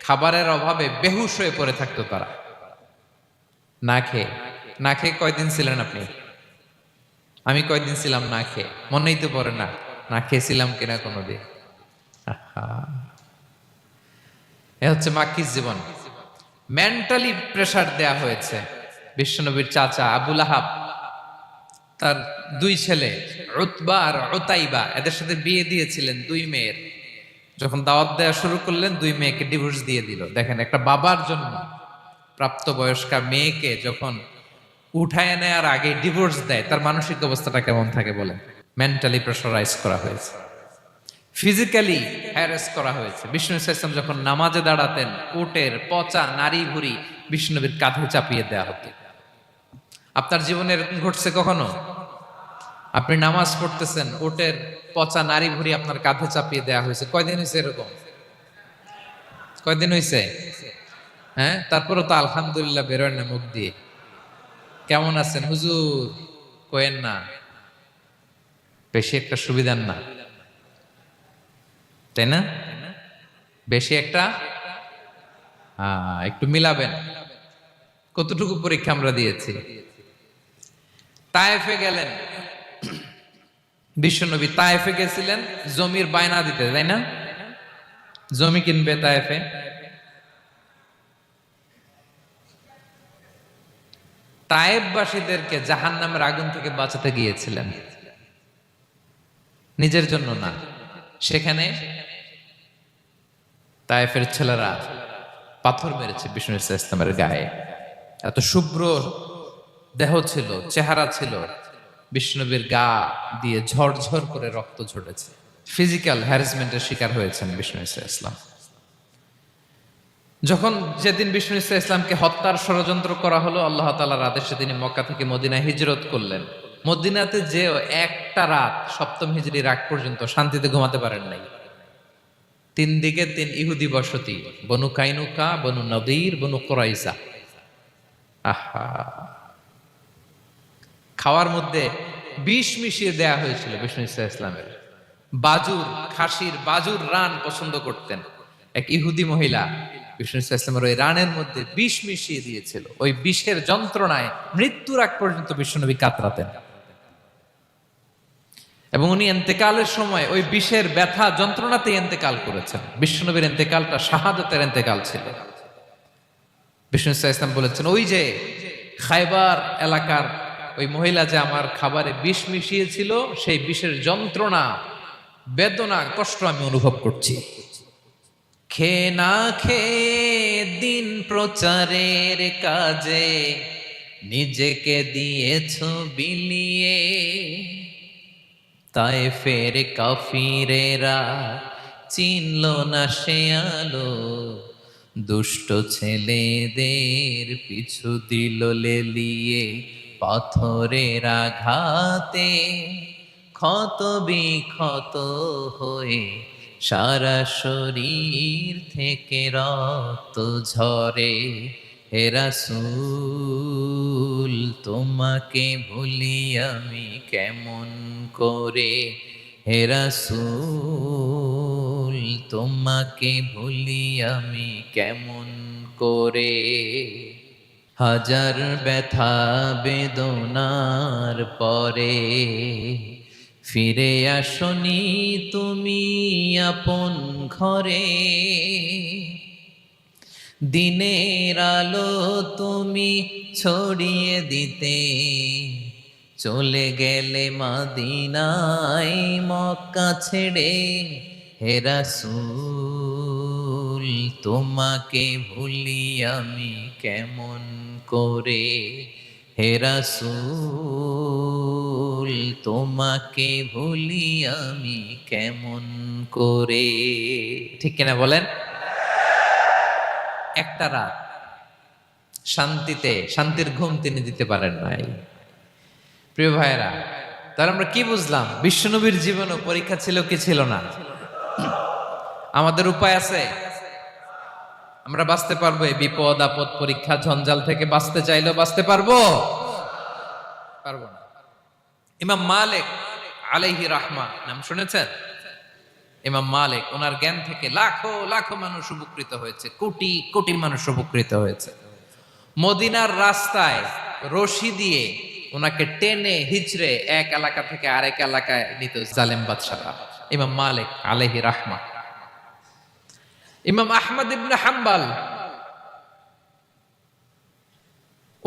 খাবারের অভাবে বেহুশ হয়ে পড়ে থাকতো তারা। না খেয়ে কয়দিন ছিলেন আপনি? আমি কয়দিন ছিলাম না খেয়ে? মনেই তো পড়ে না, না খেয়েছিলাম কিনা কোনোদিন। এ হচ্ছে মাক্কির জীবন। মেন্টালি প্রেসার দেয়া হয়েছে। বিশ্বনবীর চাচা আবু লাহাব, তার 2 ছেলে উতবা আর উতাইবা, এদের সাথে বিয়ে দিয়েছিলেন 2 মেয়ের। যখন দাওয়াত দেওয়া শুরু করলেন 2 মেয়েকে ডিভোর্স দিয়ে দিল। দেখেন একটা বাবার জন্য প্রাপ্তবয়স্কা মেয়েকে যখন উঠায় নেয়ার আগে ডিভোর্স দেয়, তার মানসিক অবস্থাটা কেমন থাকে বলেন? মেন্টালি প্রেশারাইজ করা হয়েছে, ফিজিক্যালি হ্যারাস করা হয়েছে। বিষ্ণু ইসলাম যখন নামাজে দাঁড়াতেন, উটের পচা নারী ভুড়ি বিষ্ণুনবীর কাঁধে চাপিয়ে দেওয়া হতো। আপনার জীবনে এরকম ঘটছে কখনো? আপনি নামাজ পড়তেছেন, উটের পচা নারী ভুড়ি আপনার কাঁধে চাপিয়ে দেওয়া হয়েছে। কয়দিন হয়েছে এরকম? কয়দিন হয়েছে? হ্যাঁ, তারপরে তো আলহামদুলিল্লাহ বেরোয় না মুখ দিয়ে। কেমন আছেন হুজুর কোয়েন না, বেশি একটা সুবিধার না, তাই না? বেশি একটা একটু মিলাবেন। কতটুকু পরীক্ষা আমরা দিয়েছি। তায়েফে গেলেন বিশ্বনবী, তায়েফে গেছিলেন জমির বায়না দিতে, তাই না? জমি কিনবে তায়েফে। তায়েফবাসীদেরকে জাহান্নামের আগুন থেকে বাঁচাতে গিয়েছিলেন, নিজের জন্য না। সেখানে তায়েফের ছেলেরা পাথর মেরেছে বিষ্ণু ইসলামের গায়ে। এত শুভ্র দেহ ছিল, চেহারা ছিল, বিষ্ণুবীর গা দিয়ে ঝরঝর করে রক্ত ঝরেছে। ফিজিক্যাল হ্যারাসমেন্টের শিকার হয়েছেন বিষ্ণু ইসলাম। যখন যেদিন বিষ্ণু ইসলামকে হত্যার ষড়যন্ত্র করা হলো, আল্লাহ তাআলার আদেশে তিনি মক্কা থেকে মদিনায় হিজরত করলেন। মদিনাতে যে একটা রাত, 7ম হিজরির আগ পর্যন্ত শান্তিতে ঘুমাতে পারেন নাই। 3 দিকে 3 ইহুদি বসতি, বনু কাইনুকা, বনু নদীর, বনু কুরাইজা। আহা, খাওয়ার মধ্যে বিষ মিশিয়ে দেয়া হয়েছিল বিষ্ণু ইসলামের। বাজুর, খাসির বাজুর রান পছন্দ করতেন। এক ইহুদি মহিলা বিষ্ণু ইসলামের ওই রানের মধ্যে বিষ মিশিয়ে দিয়েছিল। ওই বিষের যন্ত্রণায় মৃত্যুর আগ পর্যন্ত বিশ্বনবী কাতরাতেন। এবং উনি ইন্তেকালের সময় ওই বিষের ব্যথা যন্ত্রণাতেই ইন্তেকাল করেছেন। বিশ্বনবীর ইন্তেকালটা শাহাদাতের ইন্তেকাল ছিল। বিষ্ণু ইসলাম বলেছেন, ওই যে খায়বার এলাকার ওই মহিলা যে আমার খাবারে বিষ মিশিয়েছিল, সেই বিষের যন্ত্রণা, বেদনা, কষ্ট আমি অনুভব করছি। খেয়ে না খেয়ে দিন প্রচারের কাজে নিজেকে দিয়েছ বিলিয়ে, তায়েফের কাফিরেরা চিনল না সে আলো, দুষ্ট ছেলেদের পিছু দিল লেলিয়ে, পাথরের আঘাতে ক্ষত বিক্ষত হয়ে সারা শরীর থেকে রক্ত ঝরে। হে রাসূল তোমাকে ভুলি আমি কেমন করে, হে রাসূল তোমাকে ভুলি আমি কেমন করে। হাজার ব্যথা বেদনার পরে ফিরে আসনি তুমি আপন ঘরে, দিনের আলো তুমি ছড়িয়ে দিতে চলে গেলে মদিনায় মক্কা ছেড়ে। হে রাসূল তোমাকে ভুলি আমি কেমন করে, হে রাসূল তোমাকে ভুলি আমি কেমন করে। ঠিক কিনা বলেন? একটা রাত শান্তির ঘুম তিনি দিতে পারেন নাই। প্রিয় ভাইয়েরা, তাহলে আমরা কি বুঝলাম? বিশ্বনবীর জীবনও পরীক্ষা ছিল কি ছিল না? আমাদের উপায় আছে? আমরা বাঁচতে পারবো এই বিপদ আপদ পরীক্ষা ঝঞ্ঝাল থেকে? বাঁচতে চাইলেও বাঁচতে পারবো? পারবো না। ইমাম মালিক আলাইহি রাহমা নাম শুনেছেন? ইমাম মালিক, ওনার জ্ঞান থেকে লাখো লাখো মানুষ উপকৃত হয়েছে, কোটি কোটি মানুষ উপকৃত হয়েছে। মদিনার রাস্তায় রশি দিয়ে ওনাকে টেনে হিচড়ে এক এলাকা থেকে আরেক এলাকায় নিত জালেম বাদশারা। ইমাম মালিক আলাইহি রাহমা। ইমাম আহমদ ইবনে হাম্বল,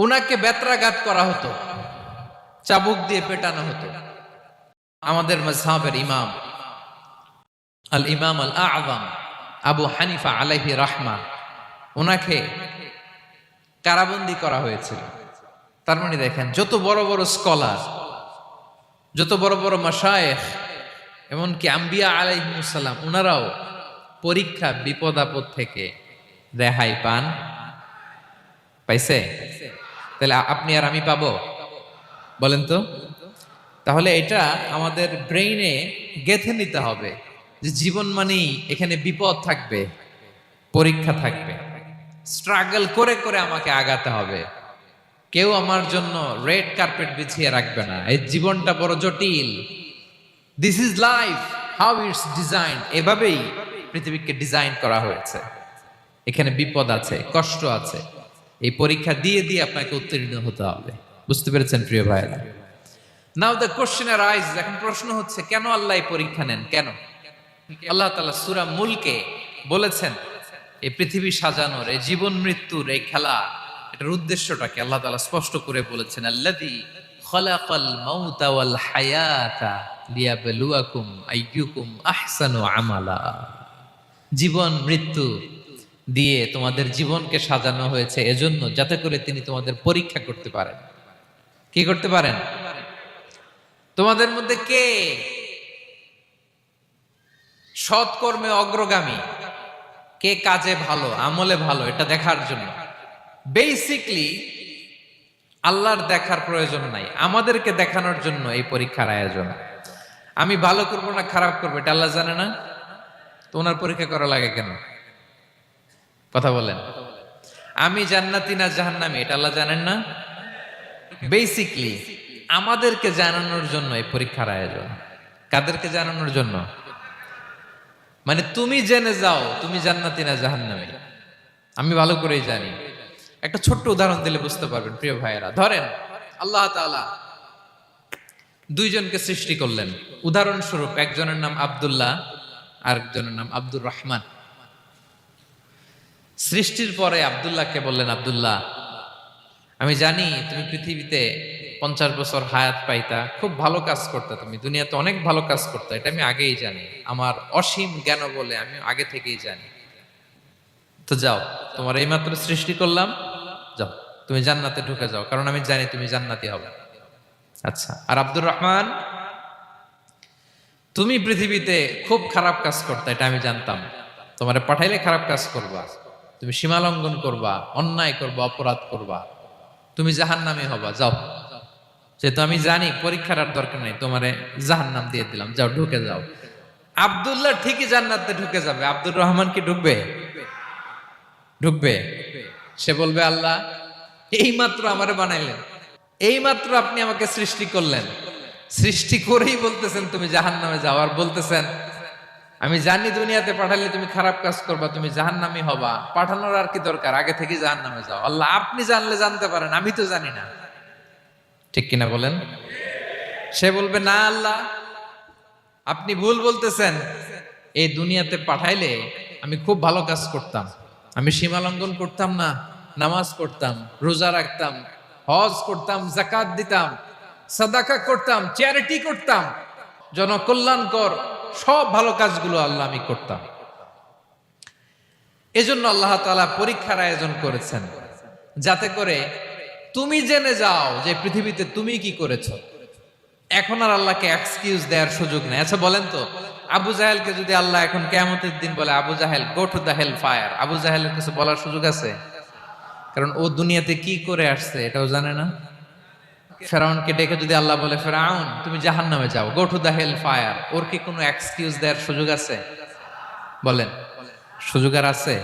ওনাকে বেত্রাঘাত করা হতো, চাবুক দিয়ে পেটানো হতো। আমাদের মাযহাবের ইমাম আল ইমাম আল আযম আবু হানিফা আলাইহি রাহমা, ওনাকে কারাবন্দী করা হয়েছিল। তার মানে দেখেন, যত বড় বড় স্কলার, যত বড় বড় মাশায়েখ, এমনকি আম্বিয়া আলাইহিমুস সালাম, ওনারাও পরীক্ষা বিপদ আপদ থেকে রেহাই পাইছে? তাহলে আপনি আর আমি পাবো? বলেন তো। তাহলে এটা আমাদের ব্রেইনে গেঁথে নিতে হবে যে জীবন মানেই এখানে বিপদ থাকবে, পরীক্ষা থাকবে, স্ট্রাগল করে করে আমাকে আগাতে হবে। কেউ আমার জন্য রেড কার্পেট বিছিয়ে রাখবে না। এই জীবনটা বড় জটিল। This is life, how it's design. এভাবেই পৃথিবীকে ডিজাইন করা হয়েছে। এখানে বিপদ আছে, কষ্ট আছে। এই পরীক্ষা দিয়ে দিয়ে আপনাকে উত্তীর্ণ হতে হবে। বুঝতে পেরেছেন প্রিয় ভাইরা? নাও দ্য কোশ্চেন অ্যারাইজ, এখন প্রশ্ন হচ্ছে, কেন আল্লাহ এই পরীক্ষা নেন? কেন? আল্লাহ তাআলা সূরা মুলকে বলেছেন এই পৃথিবী সাজানোর, এই জীবন মৃত্যুর এই খেলা, এটার উদ্দেশ্যটাকে আল্লাহ তাআলা স্পষ্ট করে বলেছেন। আল্লাযী খালাকাল মাউতা ওয়াল হায়াতা লিয়াবলুয়াকুম আইয়ুকুম আহসানু আমালা। জীবন মৃত্যু দিয়ে তোমাদের জীবনকে সাজানো হয়েছে এজন্য, যাতে করে তিনি তোমাদের পরীক্ষা করতে পারেন। কি করতে পারেন? তোমাদের মধ্যে কে সৎকর্মে অগ্রগামী, কে কাজে ভালো, আমলে ভালো, এটা দেখার জন্য। বেসিকলি আল্লাহর দেখার প্রয়োজন নাই, আমাদেরকে দেখানোর জন্য এই পরীক্ষার আয়োজন। আমি ভালো করবো না খারাপ করবো এটা আল্লাহ জানে না? তো ওনার পরীক্ষা করা লাগে কেন? কথা বলেন। আমি জান্নাতি না জাহান্নামী এটা আল্লাহ জানেন না? বেসিকলি আমাদেরকে জানানোর জন্য এই পরীক্ষার আয়োজন। কাদেরকে জানানোর জন্য? মানে তুমি জেনে যাও তুমি জান্নাতি না জাহান্নামী। আমি ভালো করেই জানি। একটা ছোট্ট উদাহরণ দিলে বুঝতে পারবেন প্রিয় ভাইয়েরা। ধরেন আল্লাহ তাআলা দুইজনকে সৃষ্টি করলেন। উদাহরণস্বরূপ একজনের নাম আব্দুল্লাহ, আরেকজনের নাম আব্দুর রহমান। সৃষ্টির পরে আব্দুল্লাহকে বললেন, আব্দুল্লাহ আমি জানি তুমি পৃথিবীতে 50 বছর হায়াত পাইতা, খুব ভালো কাজ করতে, তুমি দুনিয়াতে অনেক ভালো কাজ করতে, এটা আমি আগেই জানি, আমার অসীম জ্ঞান বলে আমি আগে থেকেই জানি। তো যাও, তোমার এইমাত্র সৃষ্টি করলাম, যাও তুমি জান্নাতে ঢুকে যাও, কারণ আমি জানি তুমি জান্নাতি হবে। আচ্ছা, আর আব্দুর রহমান তুমি পৃথিবীতে খুব খারাপ কাজ করতে, এটা আমি জানতাম। তোমারে পাঠাইলে খারাপ কাজ করবা, তুমি সীমা লঙ্ঘন করবা, অন্যায় করবা, অপরাধ করবা, তুমি জাহান্নামী হবা। যাও, যেহেতু আমি জানি পরীক্ষার আর দরকার নেই, তোমারে জাহান্নাম দিয়ে দিলাম, যাও ঢুকে যাও। আব্দুল্লাহ ঠিকই জান্নাতে ঢুকে যাবে, আব্দুর রহমান কি ঢুকবে? ঢুকবে। সে বলবে, আল্লাহ এইমাত্র আমারে বানাইলেন, এইমাত্র আপনি আমাকে সৃষ্টি করলেন, সৃষ্টি করেই বলতেছেন তুমি জাহান্নামে যাও, আর বলতেছেন আমি জানি দুনিয়াতে পাঠালে তুমি খারাপ কাজ করবা, তুমি জাহান্নামী হবা, পাঠানোর আর কি দরকার, আগে থেকে জাহান্নামে যাও। আল্লাহ আপনি জানলে জানতে পারেন, আমি তো জানি না। ঠিক কিনা বলেন? সে বলবে, না আল্লাহ আপনি ভুল বলতেছেন, এই দুনিয়াতে পাঠাইলে আমি খুব ভালো কাজ করতাম, আমি সীমা লঙ্ঘন করতাম না, নামাজ পড়তাম, রোজা রাখতাম, হজ করতাম, যাকাত দিতাম, সাদাকা করতাম, চ্যারিটি করতাম, জনকল্যাণকর সব ভালো কাজগুলো আল্লাহ আমি করতাম। এজন্য আল্লাহ তাআলা পরীক্ষার আয়োজন করেছেন, যাতে করে তুমি জেনে যাও যে পৃথিবীতে তুমি কি করেছো। এখন আর আল্লাহকে এক্সকিউজ দেওয়ার সুযোগ নেই। আচ্ছা বলেন তো, আবু জাহেলকে যদি আল্লাহ এখন কিয়ামতের দিন বলে, Abu Jahl go to the hell fire, আবু জাহেলের কিছু বলার সুযোগ আছে? কারণ ও দুনিয়াতে কি করে আসছে এটাও জানে না। ফেরাউনকে ডেকে যদি আল্লাহ বলে, ফেরাউন তুমি জাহান্নামে যাও, go to the hell fire, ওর কি কোনো এক্সকিউজ দেওয়ার সুযোগ আছে? বলেন, সুযোগ আর আছে?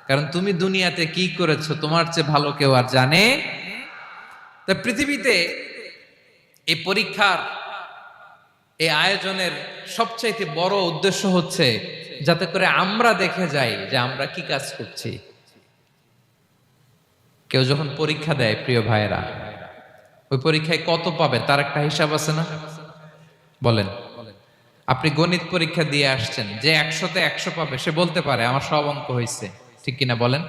কারণ তুমি দুনিয়াতে কি করেছো তোমার চেয়ে ভালো কেউ আর জানে। তা পৃথিবীতে এই পরীক্ষার এই আয়োজনের সবচাইতে বড় উদ্দেশ্য হচ্ছে যাতে করে আমরা দেখে যাই যে আমরা কি কাজ করছি। কেউ যখন পরীক্ষা দেয় প্রিয় ভাইয়েরা, ওই পরীক্ষায় কত পাবে তার একটা হিসাব আছে না? বলেন, আপনি গণিত পরীক্ষা দিয়ে আসছেন, যে 100-তে 100 পাবে সে বলতে পারে আমার সব অঙ্ক হয়েছে, ঠিক কিনা বলেন?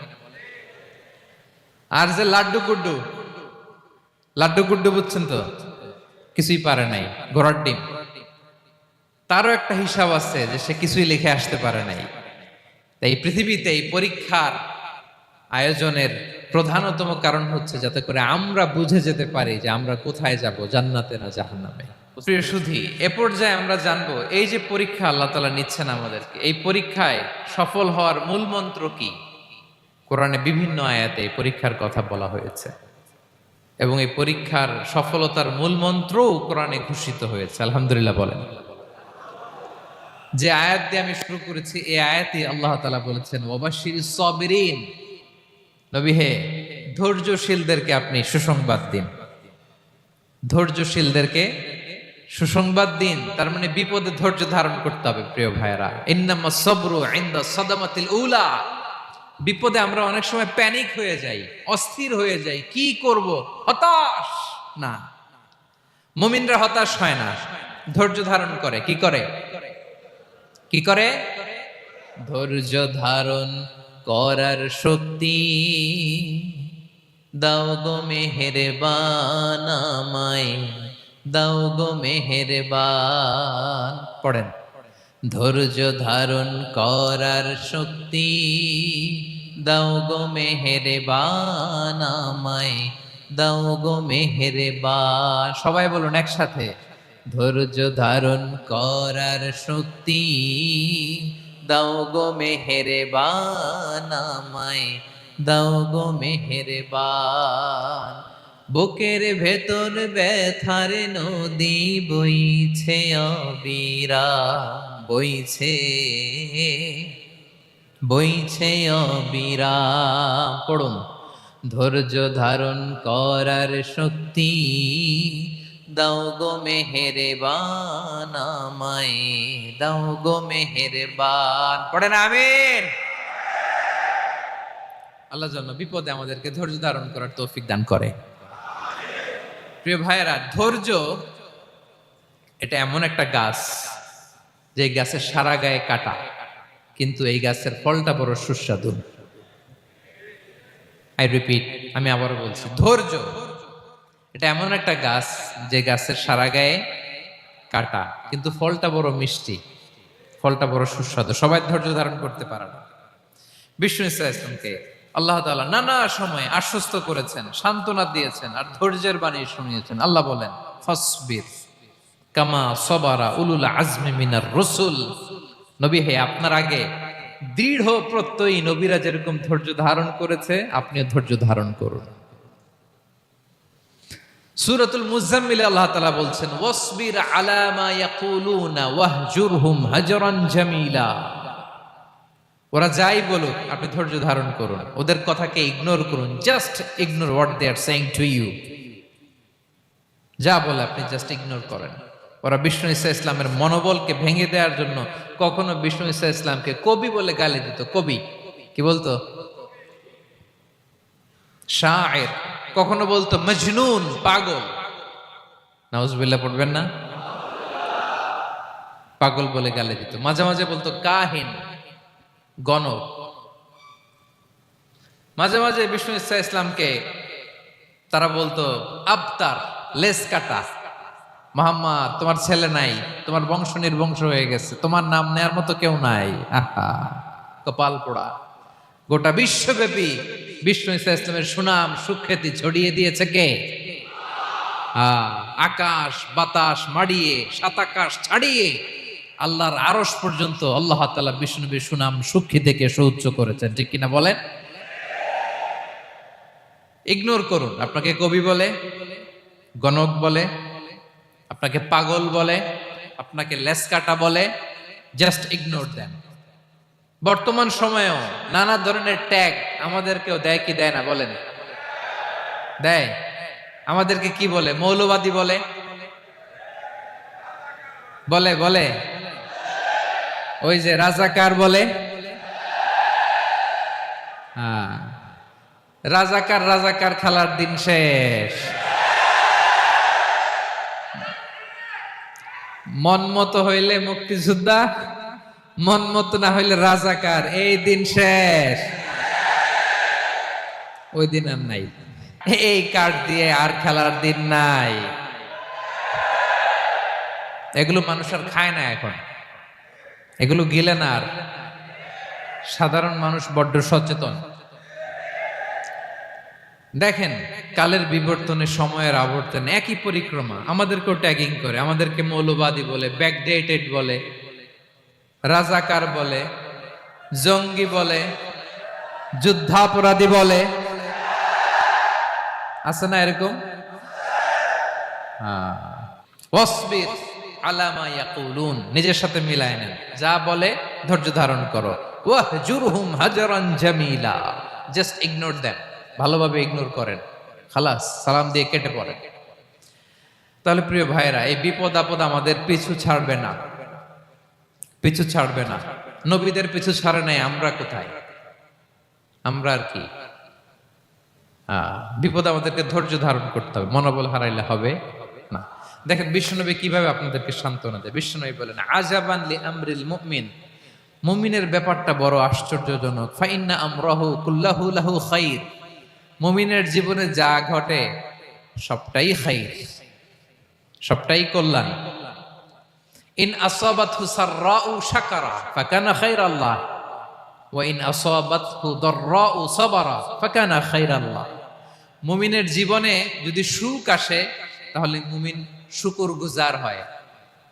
আর যে লাড্ডু গুড্ডু বুঝছেন তো, কিছুই পারে নাই, ঘোড়ার ডিম, তারও একটা হিসাব আছে যে সে কিছুই লিখে আসতে পারে নাই। তাই পৃথিবীতে এই পরীক্ষার আয়োজনের প্রধানতম কারণ হচ্ছে যাতে করে আমরা বুঝে যেতে পারি যে আমরা কোথায় যাব, জান্নাতে না জাহান্নামে। প্রিয় সুধী, এ পর্যায়ে আমরা জানবো এই যে পরীক্ষা আল্লাহ তাআলা নিচ্ছেন আমাদেরকে, এই পরীক্ষায় সফল হওয়ার মূল মন্ত্র কি। কোরআনে বিভিন্ন আয়াতে এই পরীক্ষার কথা বলা হয়েছে এবং এই পরীক্ষার সফলতার মূল মন্ত্রও কোরআনে ঘোষিত হয়েছে। আলহামদুলিল্লাহ বলেন। যে আয়াত দিয়ে আমি শুরু করেছি, এই আয়াতে আল্লাহ তাআলা বলেছেন, ওয়াবাশশিরিস সাবিরিন, নবী হে ধৈর্যশীলদেরকে আপনি সুসংবাদ দিন। ধৈর্যশীলদেরকে সুসংবাদ দিন, তার মানে বিপদে ধৈর্য ধারণ করতে হবে। প্রিয় ভাইয়েরা, ইন্নামাস সাবরু ইনদা সাদামাতিল উলা, বিপদে আমরা অনেক সময় প্যানিক হয়ে যাই, অস্থির হয়ে যাই, কি করব, হতাশ না। মুমিনরা হতাশ হয় না, ধৈর্য ধারণ করে। কি করে? কি করে? ধৈর্য ধারণ করার শক্তি দাও গো মেহেরবান আমায়, দাও গো মেহেরবান। পড়েন, ধৈর্য ধারণ করার শক্তি দাও গো মেহেরবান আমায়, দাও গো মেহেরবান। সবাই বলুন একসাথে, ধৈর্য ধারণ করার শক্তি দাও গো মেহেরবান আমায়, দাও গো মেহেরবান। বুকের ভেতর ব্যথার নদী বইছে অবিরাম, বইছে বইছে অবিরাম। পড়ুন, ধৈর্য ধারণ করার শক্তি দাও গো মেহেরবান আমায়, দাও গো মেহেরবান। পড়েন আমিন। আল্লাহ যেন বিপদে আমাদেরকে ধৈর্য ধারণ করার তৌফিক দান করে। প্রিয় ভাইয়েরা, ধৈর্য এটা এমন একটা গাছ যে গাছের সারা গায়ে কাটা, কিন্তু এই গাছের ফলটা বড় সুস্বাদু। আই রিপিট, আমি আবারও বলছি, ধৈর্য এটা এমন একটা গাছ যে গাছের সারা গায়ে কাটা, কিন্তু ফলটা বড় মিষ্টি, ফলটা বড় সুস্বাদু। সবাই ধৈর্য ধারণ করতে পারে না। বিষ্ণু ইসলামকে আল্লাহ তাআলা নানা সময় আশ্বস্ত করেছেন, সান্ত্বনা দিয়েছেন, আর ধৈর্যের বাণী শুনিয়েছেন। আল্লাহ বলেন, ফাসবির, কামা সবারা উলুল আজমি মিনার রসুল। নবী হে, আপনার আগে দৃঢ় প্রত্যয়ী নবীরা যেরকম ধৈর্য ধারণ করেছে, আপনিও ধৈর্য ধারণ করুন। সূরাতুল মুজাম্মিলে আল্লাহ তাআলা বলছেন, ওয়াসবির আলা মা ইয়াকুলুনা ওয়াহজুরহুম হাজরান জামিলা। ওরা যাই বলুক, আপনি ধৈর্য ধারণ করুন, ওদের কথাকে ইগনোর করুন। Just ignore what they are saying to you. যা বলে আপনি জাস্ট ইগনোর করেন। ওরা বিষ্ণু ঈসা ইসলামের মনোবলকে ভেঙে দেওয়ার জন্য কখনো বিষ্ণু ঈসা ইসলামকে কবি বলে গালি দিত। কবি কি বলতো? শায়ের। কখনো বলতো মজনুন, পাগল। নাউজুবিল্লাহ পড়বেন না? পাগল বলে গালি দিত। মাঝে মাঝে বলতো কাহিন, গণক। মাঝে মাঝে বিষ্ণু ঈসা ইসলামকে তারা বলতো আবতার, লেস কাটা। মুহাম্মদ, তোমার ছেলে নাই, তোমার বংশ নির্বংশ হয়ে গেছে, তোমার নাম নেয়ার মতো কেউ নাই। আহা, কপাল পোড়া। গোটা বিশ্বব্যাপী বিষ্ণু ঈসা ইসলামের সুনাম সুখ্যাতি ছড়িয়ে দিয়েছে কে? আকাশ বাতাস মাড়িয়ে, সাত আকাশ ছাড়িয়ে আল্লাহর আরশ পর্যন্ত আল্লাহ তাআলা বিষ্ণু নবীর সুনাম সুখ্যাতিকে সুউচ্চ করেছেন। ঠিক কিনা বলেন? ইগনোর করুন। আপনাকে কবি বলে, গণক বলে, আপনাকে পাগল বলে, আপনাকে লেসকাটা বলে, জাস্ট ইগনোর দেন। বর্তমান সময়েও নানা ধরনের ট্যাগ আমাদেরকেও দেয় কি দেয় না বলেন? দেয়। আমাদেরকে কি বলে? মৌলবাদী বলে, বলে বলে ওই যে রাজাকার বলে। রাজাকার রাজাকার খেলার দিন শেষ। মন মতো হইলে মুক্তিযোদ্ধা, মন মতো না হইলে রাজাকার, এই দিন শেষ। ওই দিন আর নাই। এই কার্ড দিয়ে আর খেলার দিন নাই। এগুলো মানুষ আর খায় না এখন, এগুলো গিলে না আর। সাধারণ মানুষ বড্ড সচেতন। দেখেন, কালের বিবর্তনে, সময়ের আবর্তনে একই পরিক্রমা আমাদেরকেও ট্যাগিং করে। আমাদেরকে মৌলবাদী বলে, ব্যাকডেটেড বলে, রাজাকার বলে, জঙ্গি বলে, যুদ্ধাপরাধী বলে। আছে না এরকম? ওয়াসবির আলা মা ইয়াকুলুন, নিজের সাথে মিলায় নেন। যা বলে ধৈর্য ধারণ করো। ওয়াহজুরহুম হাজরান জামিলা, জাস্ট ইগনোর দেম। ভালোভাবে ইগনোর করেন, খালাস, সালাম দিয়ে কেটে পড়েন। তাহলে প্রিয় ভাইরা, এই বিপদ আপদ আমাদের পিছু ছাড়বে না, পিছু ছাড়বে না। নবীদের পিছু ছাড়ে নাই, আমরা কোথায়? আমরা আর কি? বিপদ আমাদেরকে ধৈর্য ধারণ করতে হবে, মনোবল হারাইলে হবে না। দেখেন বিশ্বনবী কিভাবে আপনাদেরকে সান্ত্বনা দেয়। বিশ্বনবী বলেন, আজাবান লি আমরিল মুমিন, মুমিনের ব্যাপারটা বড় আশ্চর্যজনক। ফাইন্না আমরাহু কুল্লাহু লাহু খাইর, মুমিনের জীবনে যা ঘটে সবটাই খাইর, সবটাই কল্যাণ। ইন আসাবাতহু সাররাউ শাকারা ফাকানা খাইরাল্লাহ ওয়া ইন আসাবাতহু দাররাউ সাবারা ফাকানা খাইরাল্লাহ। মুমিনের জীবনে যদি সুখ আসে তাহলে মুমিন শুকরগুজার হয়,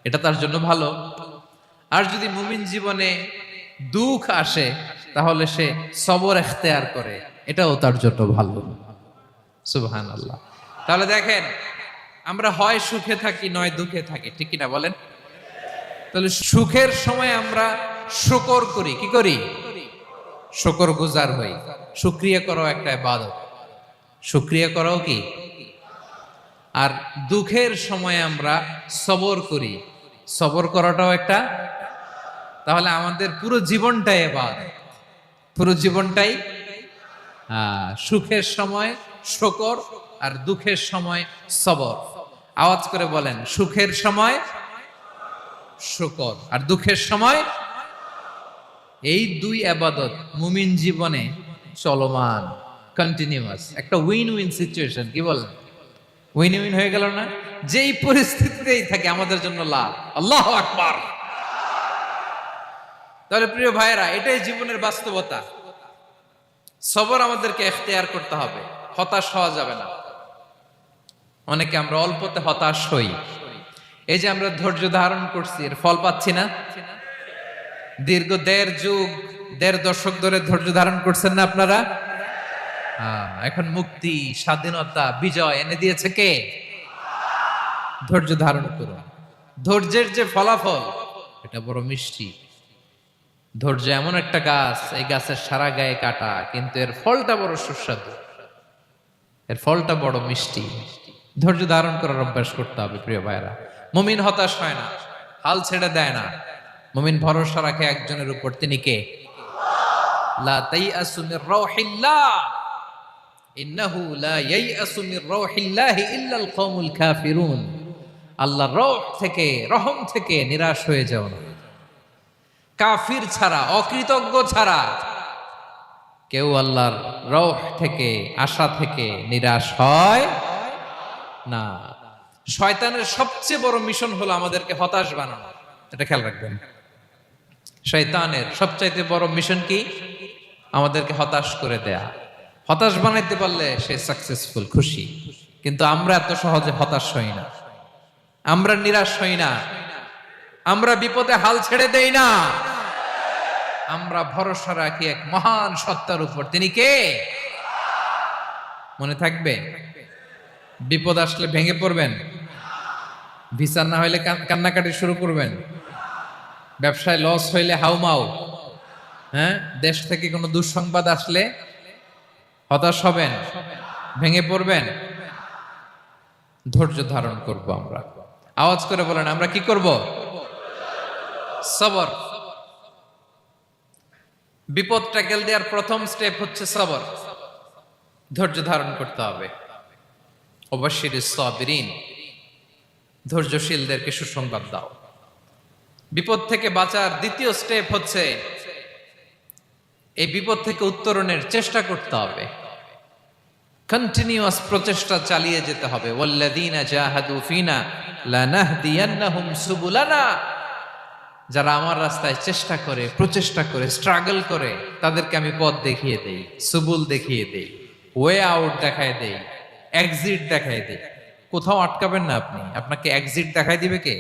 এটা তার জন্য ভালো। আর যদি মুমিন জীবনে দুঃখ আসে তাহলে সে সবর ইখতিয়ার করে, এটাও তার জন্য ভালো। সুবহানাল্লাহ। তাহলে দেখেন, আমরা হয় সুখে থাকি নয় দুঃখে থাকি, ঠিক কিনা বলেন? তাহলে সুখের সময় আমরা শুকর করি, কি করি? শুকর গুজার হই। শুকরিয়া করাও একটা ইবাদত, শুকরিয়া করাও কি? আর দুঃখের সময় আমরা সবর করি, সবর করাটাও একটা। তাহলে আমাদের পুরো জীবনটাই ইবাদত, পুরো জীবনটাই। সুখের সময় শুকর আর দুঃখের সময় সবর। আওয়াজ করে বলেন, সুখের সময় শুকর আর দুঃখের সময়। এই দুই ইবাদত মুমিন জীবনে চলমান, কন্টিনিউয়াস, একটা উইন উইন সিচুয়েশন। কি বলেন? উইন উইন হয়ে গেল না? যেই পরিস্থিতিতেই থাকে আমাদের জন্য লাভ। আল্লাহু আকবার। তাহলে প্রিয় ভাইয়েরা, এটাই জীবনের বাস্তবতা। সবর আমাদেরকে ইখতিয়ার করতে হবে, হতাশ হওয়া যাবে না। অনেকে আমরা অল্পতে হতাশ হই, এই যে আমরা ধৈর্য ধারণ করছি, এর ফল পাচ্ছি না? দীর্ঘ ১.৫ যুগ, ১.৫ দশক ধরে ধৈর্য ধারণ করছেন না আপনারা? এখন মুক্তি, স্বাধীনতা, বিজয় এনে দিয়েছে কে? ধৈর্য ধারণ করুন। ধৈর্যের যে ফলাফল, এটা বড় মিষ্টি। ধৈর্য এমন একটা গাছ, এই গাছের সারা গায়ে কাটা, কিন্তু এর ফলটা বড় সুস্বাদু, এর ফলটা বড় মিষ্টি। ধৈর্য ধারণ করার অভ্যাস করতে হবে প্রিয় ভাইরা। মুমিন হতাশ হয় না, হাল ছেড়ে দেয় না। মুমিন ভরসা রাখে একজনের উপর, তিনি কে? লা তাইআসু মির রাউহিল্লাহ, ইন্নাহু লা ইয়াইআসু মির রাউহিল্লাহি ইল্লাল কওমুল কাফিরুন। আল্লাহর রহ থেকে, রহম থেকে নিরাশ হয়ে যাও না। কাফির ছাড়া, অকৃতজ্ঞ ছাড়া কেউ আল্লাহর রহ থেকে, আশা থেকে নিরাশ হয় না। শয়তানের সবচেয়ে বড় মিশন হলো আমাদেরকে হতাশ বানানো, এটা খেয়াল রাখবেন। শয়তানের সবচাইতে বড় মিশন কি? আমাদেরকে হতাশ করে দেয়া। হতাশ বানাইতে পারলে সে সাকসেসফুল, খুশি। কিন্তু আমরা এত সহজে হতাশ হই না, আমরা নিরাশ হই না, আমরা বিপদে হাল ছেড়ে দেই না। আমরা ভরসা রাখি এক মহান সত্তার উপর, তিনি কে? মনে থাকবে? বিপদ আসলে ভেঙে পড়বেন, ভিসা না হইলে কান্নাকাটি শুরু করবেন, ব্যবসায় লস হইলে হাউমাউ, হ্যাঁ, দেশ থেকে কোনো দুঃসংবাদ আসলে হতাশ হবেন, ভেঙে পড়বেন। ধৈর্য ধারণ করব আমরা। আওয়াজ করে বলেন, আমরা কি করব? সবর। বিপদ ট্যাকেল দেওয়ার প্রথম স্টেপ হচ্ছে সবর। ধৈর্য ধারণ করতে হবে। অবশ্যই সাবিরিন, ধৈর্যশীলদেরকে সুসংবাদ দাও। বিপদ থেকে বাঁচার দ্বিতীয় স্টেপ হচ্ছে এই বিপদ থেকে উত্তরণের চেষ্টা করতে হবে। কন্টিনিউয়াস প্রচেষ্টা চালিয়ে যেতে হবে। ওয়াল্লাযীনা জাহাদু ফিনা লানাহদিয়ান্নাহুম সুবুলানা। যারা আমার রাস্তায় চেষ্টা করে, প্রচেষ্টা করে, স্ট্রাগল করে, তাদেরকে আমি পথ দেখিয়ে দেই, সুবুল দেখিয়ে দেই, ওয়ে আউট দেখায় দেই, এক্সিট দেখায় দেই। কোথাও আটকাবেন না আপনি, আপনাকে এক্সিট দেখায় দিবে কে?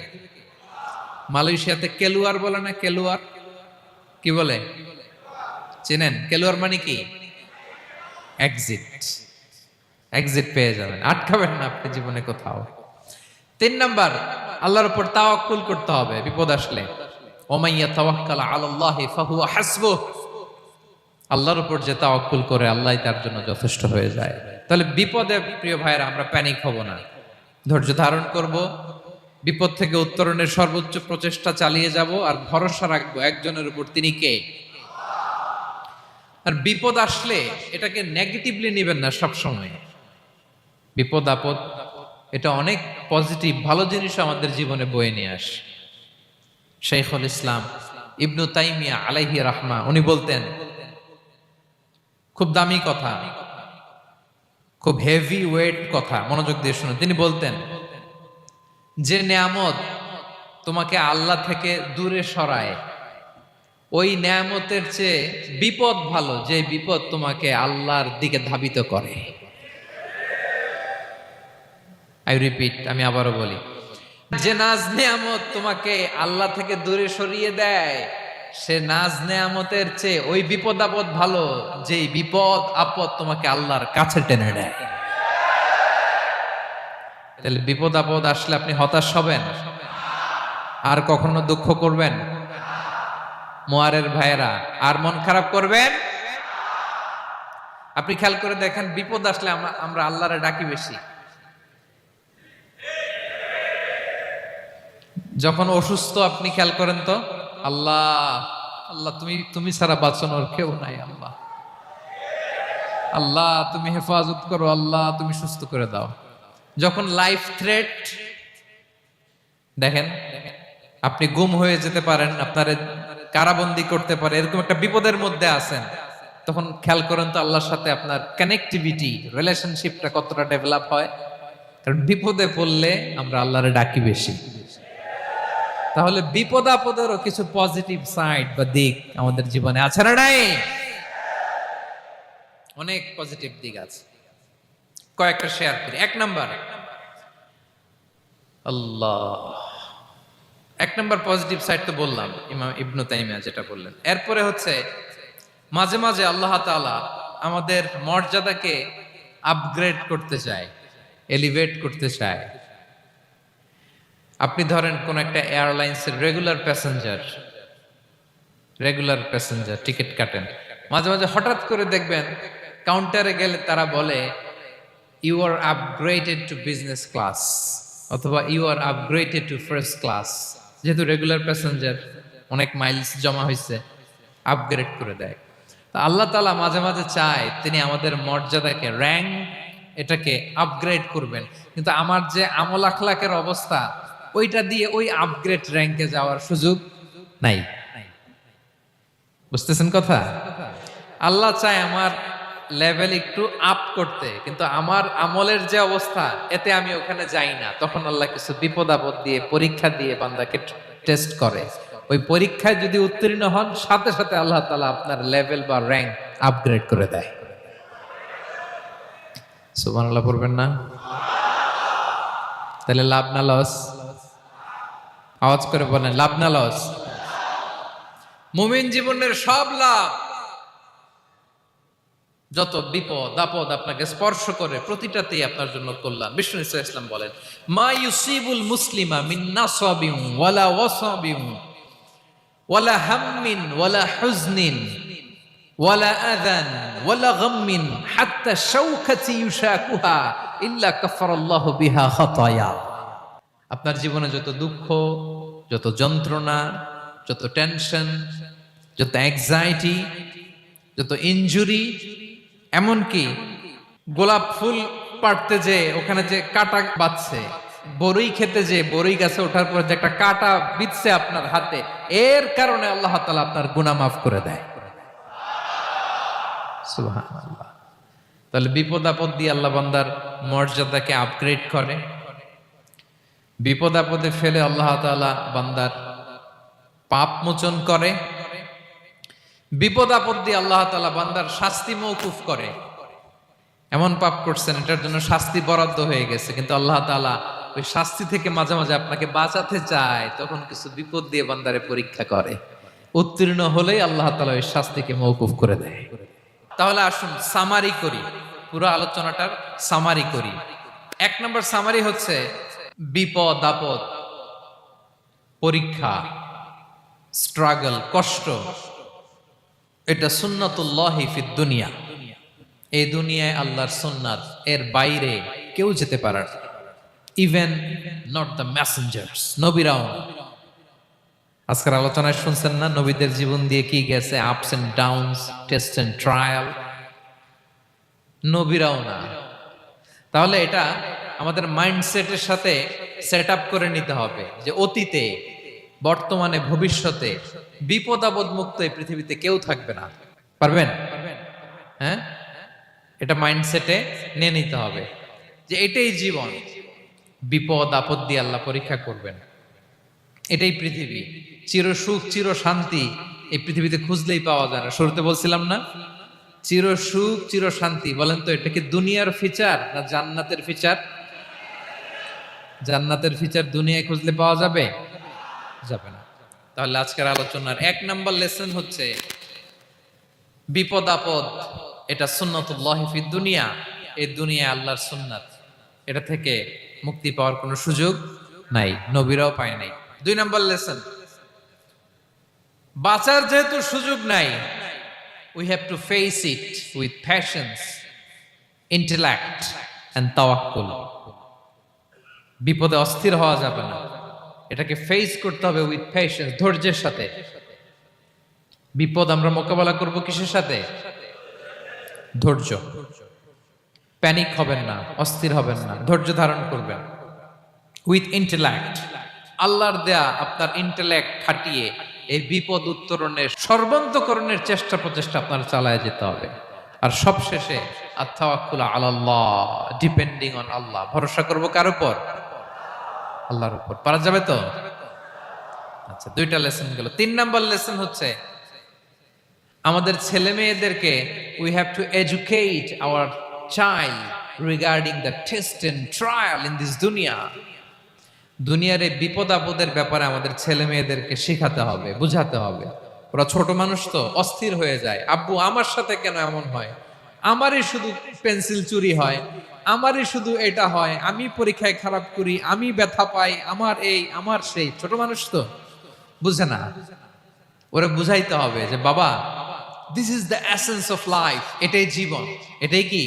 মালয়েশিয়াতে কেলুয়ার বলে না? কেলুয়ার কি বলে চেনেন? কেলুয়ার মানে কি? এক্সিট। এক্সিট পেয়ে যাবেন, আটকাবেন না আপনি জীবনে কোথাও। ৩ নাম্বার, আল্লাহর উপর তাওয়াক্কুল করতে হবে বিপদ আসলে। ওমাইয়া তাওয়াক্কাল আলাল্লাহি ফাহুয়া হাসবুহ। আল্লাহর উপর যে তাওয়াক্কুল করে, আল্লাহই তার জন্য যথেষ্ট হয়ে যায়। তাহলে বিপদে প্রিয় ভাইরা আমরা প্যানিক হব না, ধৈর্য ধারণ করব, বিপদ থেকে উত্তরণের সর্বোচ্চ প্রচেষ্টা চালিয়ে যাব, আর ভরসা রাখবো একজনের উপর, তিনি কে? আর বিপদ আসলে এটাকে নেগেটিভলি নেবেন না সব সময়। বিপদ আপদ এটা অনেক পজিটিভ, ভালো জিনিস আমাদের জীবনে বয়ে নিয়ে আসে। শাইখুল ইসলাম ইবনু তাইমিয়া আলাইহি রাহমা, উনি বলতেন, খুব দামি কথা, খুব হেভি ওয়েট কথা, মনোযোগ দিয়ে শুনুন। তিনি বলতেন, যে নেয়ামত তোমাকে আল্লাহ থেকে দূরে সরায়, ওই নেয়ামতের চেয়ে বিপদ ভালো, যে বিপদ তোমাকে আল্লাহর দিকে ধাবিত করে। আই রিপিট, আমি আবারও বলি, যে নাজ নেয়ামত তোমাকে আল্লাহ থেকে দূরে সরিয়ে দেয়, সে নাজ নেয়ামতের চেয়ে ওই বিপদ আপদ ভালো, যে বিপদ আপদ তোমাকে আল্লাহর কাছে টেনে নেয়। তাহলে বিপদ আপদ আসলে আপনি হতাশ হবেন? আর কখনো দুঃখ করবেন? মোয়ারের ভাইয়েরা, আর মন খারাপ করবেন? আপনি খেয়াল করে দেখেন, বিপদ আসলে আমরা আল্লাহরে ডাকি বেশি। যখন অসুস্থ আপনি খেয়াল করেন তো, আল্লাহ আল্লাহ, তুমি ছাড়া বাঁচানোর কেউ নাই, আল্লাহ আল্লাহ তুমি হেফাজত করো, আল্লাহ তুমি সুস্থ করে দাও। যখন লাইফ থ্রেট, দেখেন আপনি গুম হয়ে যেতে পারেন, আপনারে কারাবন্দী করতে পারে, এরকম একটা বিপদের মধ্যে আছেন, তখন খেয়াল করেন তো আল্লাহর সাথে আপনার কানেক্টিভিটি, রিলেশনশিপটা কতটা ডেভেলপ হয়। কারণ বিপদে পড়লে আমরা আল্লাহরে ডাকি বেশি। তাহলে বিপদ আপদেরও কিছু পজিটিভ সাইড বা দিক আমাদের জীবনে আছে না নাই? অনেক পজিটিভ দিক আছে, কয়েকটা শেয়ার করি। 1 নাম্বার, আল্লাহ এক নম্বর পজিটিভ সাইড তো বললাম, ইমাম ইবনু তাইমিয়া যেটা বললেন। এরপরে হচ্ছে মাঝে মাঝে আল্লাহ তাআলা আমাদের মর্যাদাকে আপগ্রেড করতে চায়, এলিভেট করতে চায়। আপনি ধরেন কোন একটা এয়ারলাইন্সের রেগুলার প্যাসেঞ্জার টিকিট কাটেন, মাঝে মাঝে হঠাৎ করে দেখবেন কাউন্টারে গেলে তারা বলে you are upgraded to business class, অথবা you are upgraded to first class. যেহেতু রেগুলার প্যাসেঞ্জার, অনেক মাইলস জমা হয়েছে, আপগ্রেড করে দেয়। তা আল্লাহ তাআলা মাঝে মাঝে চায় তিনি আমাদের মর্যাদাকে, র্যাঙ্ক এটাকে আপগ্রেড করবেন, কিন্তু আমার যে আমল আখলাকের অবস্থা, ওইটা দিয়ে ওই আপগ্রেড র্যাঙ্কে যাওয়ার সুযোগ নাই। বুঝতেছেন কথা? আল্লাহ চায় আমার লেভেল একটু আপ করতে, কিন্তু আমার আমলের যে অবস্থা, এতে আমি ওখানে যাই না। তখন আল্লাহ কিছু বিপদ আপদ দিয়ে, পরীক্ষা দিয়ে বান্দাকে টেস্ট করে। ওই পরীক্ষায় যদি উত্তীর্ণ হন, সাথে সাথে আল্লাহ তাআলা আপনার লেভেল বা র্যাঙ্ক আপগ্রেড করে দেয়। সুবহানাল্লাহ পড়বেন না? তাহলে লাভ না লস? আওয়াজ করে বলেন, লাভ না লস? মুমিন জীবনের সব লাভ। যত বিপদ আপদ আপনাকে স্পর্শ করে, প্রতিটাতেই আপনার জন্য কল্যাণ। বিষ্ণু ইসলাম বলেন, মা ইউসিবুল মুসলিমা মিন নাসাবিন ওয়ালা ওয়াসাবিন ওয়ালা হাম্মিন ওয়ালা হুজনিন ওয়ালা আযান ওয়ালা গাম্মিন হাত্তা শাওকাতি ইউশাকুহা ইল্লা কাফারাল্লাহু বিহা খাতায়া। আপনার জীবনে যত দুঃখ, যত যন্ত্রণা, যত টেনশন, যত অ্যাংজাইটি, যত ইনজুরি, এমনকি গোলাপ ফুল পাড়তে যে ওখানে যে কাটা বাঁধছে, বরই খেতে যে বরই গাছে ওঠার পর যে একটা কাটা বিঁধছে আপনার হাতে, এর কারণে আল্লাহ তাআলা আপনার গুনাহ মাফ করে দেয়। সুবহানাল্লাহ। তাহলে বিপদ আপদ দিয়ে আল্লাহ বান্দার মর্যাদাকে আপগ্রেড করে। বিপদ আপদে ফেলে আল্লাহ তাআলা বান্দার পাপ মোচন করে। বিপদ আপদ দিয়ে আল্লাহ তাআলা বান্দার শাস্তি মওকুফ করে। এমন পাপ করছেন, এটার জন্য শাস্তি বরাদ্দ হয়ে গেছে, কিন্তু আল্লাহ তাআলা ওই শাস্তি থেকে মাঝে মাঝে আপনাকে বাঁচাতে চায়, তখন কিছু বিপদ দিয়ে বান্দারে পরীক্ষা করে। উত্তীর্ণ হলেই আল্লাহ তাআলা ওই শাস্তিকে মওকুফ করে দেয়। তাহলে আসুন সামারি করি, পুরো আলোচনাটার সামারি করি। এক নম্বর সামারি হচ্ছে বিপদ আপদ, পরীক্ষা, স্ট্রাগল, কষ্ট, এটা সুন্নাতুল্লাহি ফিদ দুনিয়া। এই দুনিয়ায় আল্লাহর সুন্নাত, এর বাইরে কেউ যেতে পারে না, ইভেন নট দ্য মেসেঞ্জার্স, নবীরাও না। আজকের আলোচনায় শুনছেন না নবীদের জীবন দিয়ে কি গেছে, ups and downs, test and trial. নবীরাও না। তাহলে এটা আমাদের মাইন্ডসেটের সাথে সেট আপ করে নিতে হবে যে অতীতে, বর্তমানে, ভবিষ্যতে বিপদ আপদ মুক্ত এই পৃথিবীতে কেউ থাকবে না। পারবেন? হ্যাঁ, এটা মাইন্ডসেটে নিয়ে নিতে হবে যে এটাই জীবন, বিপদ আপদ দিয়ে আল্লাহ পরীক্ষা করবেন। এটাই পৃথিবী। চির সুখ, চির শান্তি এই পৃথিবীতে খুঁজলেই পাওয়া যায় না। শুরুতে বলছিলাম না, চির সুখ, চির শান্তি। বলেন তো, এটা কি দুনিয়ার ফিচার না জান্নাতের ফিচার? জান্নাতের ফিচার দুনিয়ায় খুঁজলে পাওয়া যাবে? যাবে না। তাহলে আজকের আলোচনার এক নাম্বার লেসন হচ্ছে বিপদ আপদ এটা সুন্নাতুল্লাহি ফিদ দুনিয়া। এই দুনিয়া আল্লাহর সুন্নাত, এটা থেকে মুক্তি পাওয়ার কোনো সুযোগ নাই, নবীরাও পায় নাই। দুই নাম্বার লেসন, বাঁচার যেহেতু সুযোগ নাই, we have to face it with patience, intellect and tawakkul. বিপদে অস্থির হওয়া যাবে না, এটাকে ফেস করতে হবে উইথ পেশেন্স, ধৈর্যের সাথে। বিপদ আমরা মোকাবেলা করব কিসের সাথে? ধৈর্য। প্যানিক হবেন না, অস্থির হবেন না, ধৈর্য ধারণ করবেন। উইথ ইন্টেলেক্ট, আল্লাহর দেয়া আপনার ইন্টেলেক্ট খাটিয়ে এই বিপদ উত্তরণের সর্বান্তকরণের চেষ্টা প্রচেষ্টা আপনার চালায় যেতে হবে। আর সবশেষে আত-তাওয়াক্কুল আলাল্লাহ, ডিপেন্ডিং অন আল্লাহ, ভরসা করব কার উপর? আল্লাহর উপর। পারা যাবে তো? আচ্ছা, দুইটা লেসন গেল। তিন নাম্বার লেসন হচ্ছে আমাদের ছেলে মেয়েদেরকে we have to educate our child regarding the test and trial in this দুনিয়া। দুনিয়ার এই বিপদ আপদের ব্যাপারে আমাদের ছেলে মেয়েদেরকে শেখাতে হবে, বুঝাতে হবে। ওরা ছোট মানুষ তো অস্থির হয়ে যায়, আব্বু আমার সাথে কেন এমন হয়, আমারই শুধু পেন্সিল চুরি হয়, আমারই শুধু এটা হয়, আমি পরীক্ষায় খারাপ করি, আমি ব্যথা পাই, আমার এই আমার সেই। ছোট মানুষ তো বুঝে না। ওরা বুঝাইতে হবে যে বাবা, this is the essence of life, এটাই জীবন, এটাই কি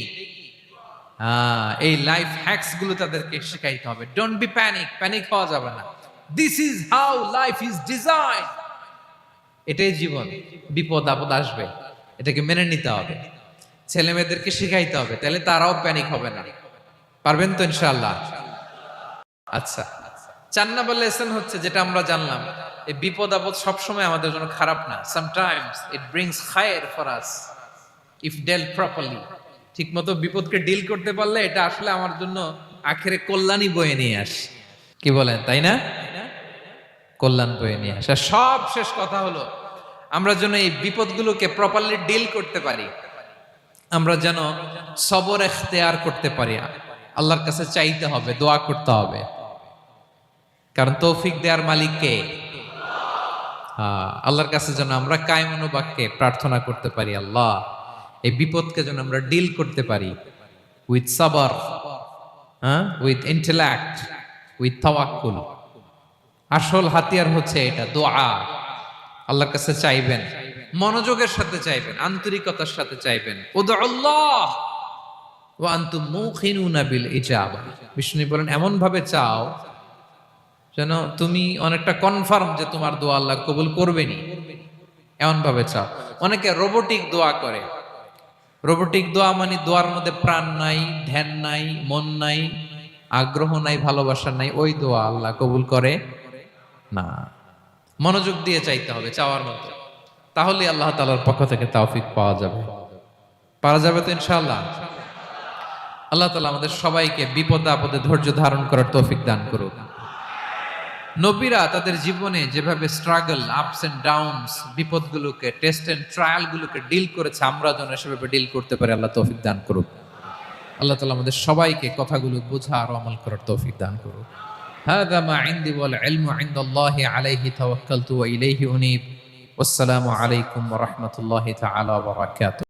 এই লাইফ হ্যাকস গুলো তাদেরকে শেখাইতে হবে। ডোন্ট বি প্যানিক, প্যানিক হওয়া যাবে না। This is how life is design, এটাই জীবন, বিপদ আপদ আসবে, এটাকে মেনে নিতে হবে। ছেলে মেয়েদেরকে শিখাইতে হবে, তাহলে তারাও প্যানিক হবে না। পারবেন তো ইনশাআল্লাহ? আচ্ছা, 4 নাম্বার লেসন হচ্ছে, যেটা আমরা জানলাম, এই বিপদ আপদ সবসময় আমাদের জন্য খারাপ না। সামটাইমস ইট ব্রিংস খায়ের for us if dealt properly. ঠিক মতো বিপদকে ডিল করতে পারলে এটা আসলে আমার জন্য আখেরে কল্যাণই বয়ে নিয়ে আসে। কি বলেন, তাই না? কল্যাণ বয়ে নিয়ে আসে। সব শেষ কথা হলো, আমরা যেন এই বিপদগুলোকে প্রপারলি ডিল করতে পারি, আমরা যেন সবর এখতিয়ার করতে পারি। আল্লাহর কাছে চাইতে হবে, দোয়া করতে হবে, কারণ তৌফিক দেওয়ার মালিক কে? আল্লাহর কাছে যেন আমরা কায়মনোবাক্যে প্রার্থনা করতে পারি, আল্লাহ এই বিপদকে যেন আমরা ডিল করতে পারি উইথ সাবর, উইথ ইন্টেলেক্ট, উইথ তাওয়াক্কুল। আসল হাতিয়ার হচ্ছে এটা, দোয়া। আল্লাহর কাছে চাইবেন, মনোযোগের সাথে চাইবেন, আন্তরিকতার সাথে চাইবেন। উদউল্লাহ ওয়া আনতুম মুখিনুনা বিল ইজাবা। বিষ্ণু বলেন, এমন ভাবে চাও যেন তুমি অনেকটা কনফার্ম যে তোমার দোয়া আল্লাহ কবুল করবেনই, এমন ভাবে চাও। অনেকে রোবোটিক দোয়া করে। রোবোটিক দোয়া মানে দোয়ার মধ্যে প্রাণ নাই, ধ্যান নাই, মন নাই, আগ্রহ নাই, ভালোবাসা নাই, ওই দোয়া আল্লাহ কবুল করে না। মনোযোগ দিয়ে চাইতে হবে চাওয়ার মতো, তাহলে আল্লাহ তাআলার পক্ষ থেকে তৌফিক পাওয়া যাবে। পাওয়া যাবে তো ইনশাআল্লাহ? আল্লাহ তাআলা আমাদের সবাইকে বিপদে আপদে ধৈর্য ধারণ করার তৌফিক দান করুক। নবীরা তাদের জীবনে যেভাবে স্ট্রাগল, আপস এন্ড ডাউনস, বিপদগুলোকে, টেস্ট এন্ড ট্রায়াল গুলোকে ডিল করেছে, আমরা যেন সেভাবে ডিল করতে পারি। আল্লাহ তৌফিক দান করুক। আল্লাহ তাআলা আমাদের সবাইকে কথাগুলো বোঝা আর আমল করার তৌফিক দান করুক। হাযা মা ইনদি ওয়াল ইলমু ইনদাল্লাহি আলাইহি তাওয়াক্কালতু ওয়া ইলাইহি উনীব। ওয়াসসালামু আলাইকুম ওয়া রাহমাতুল্লাহি তাআলা ওয়া বারাকাতুহু।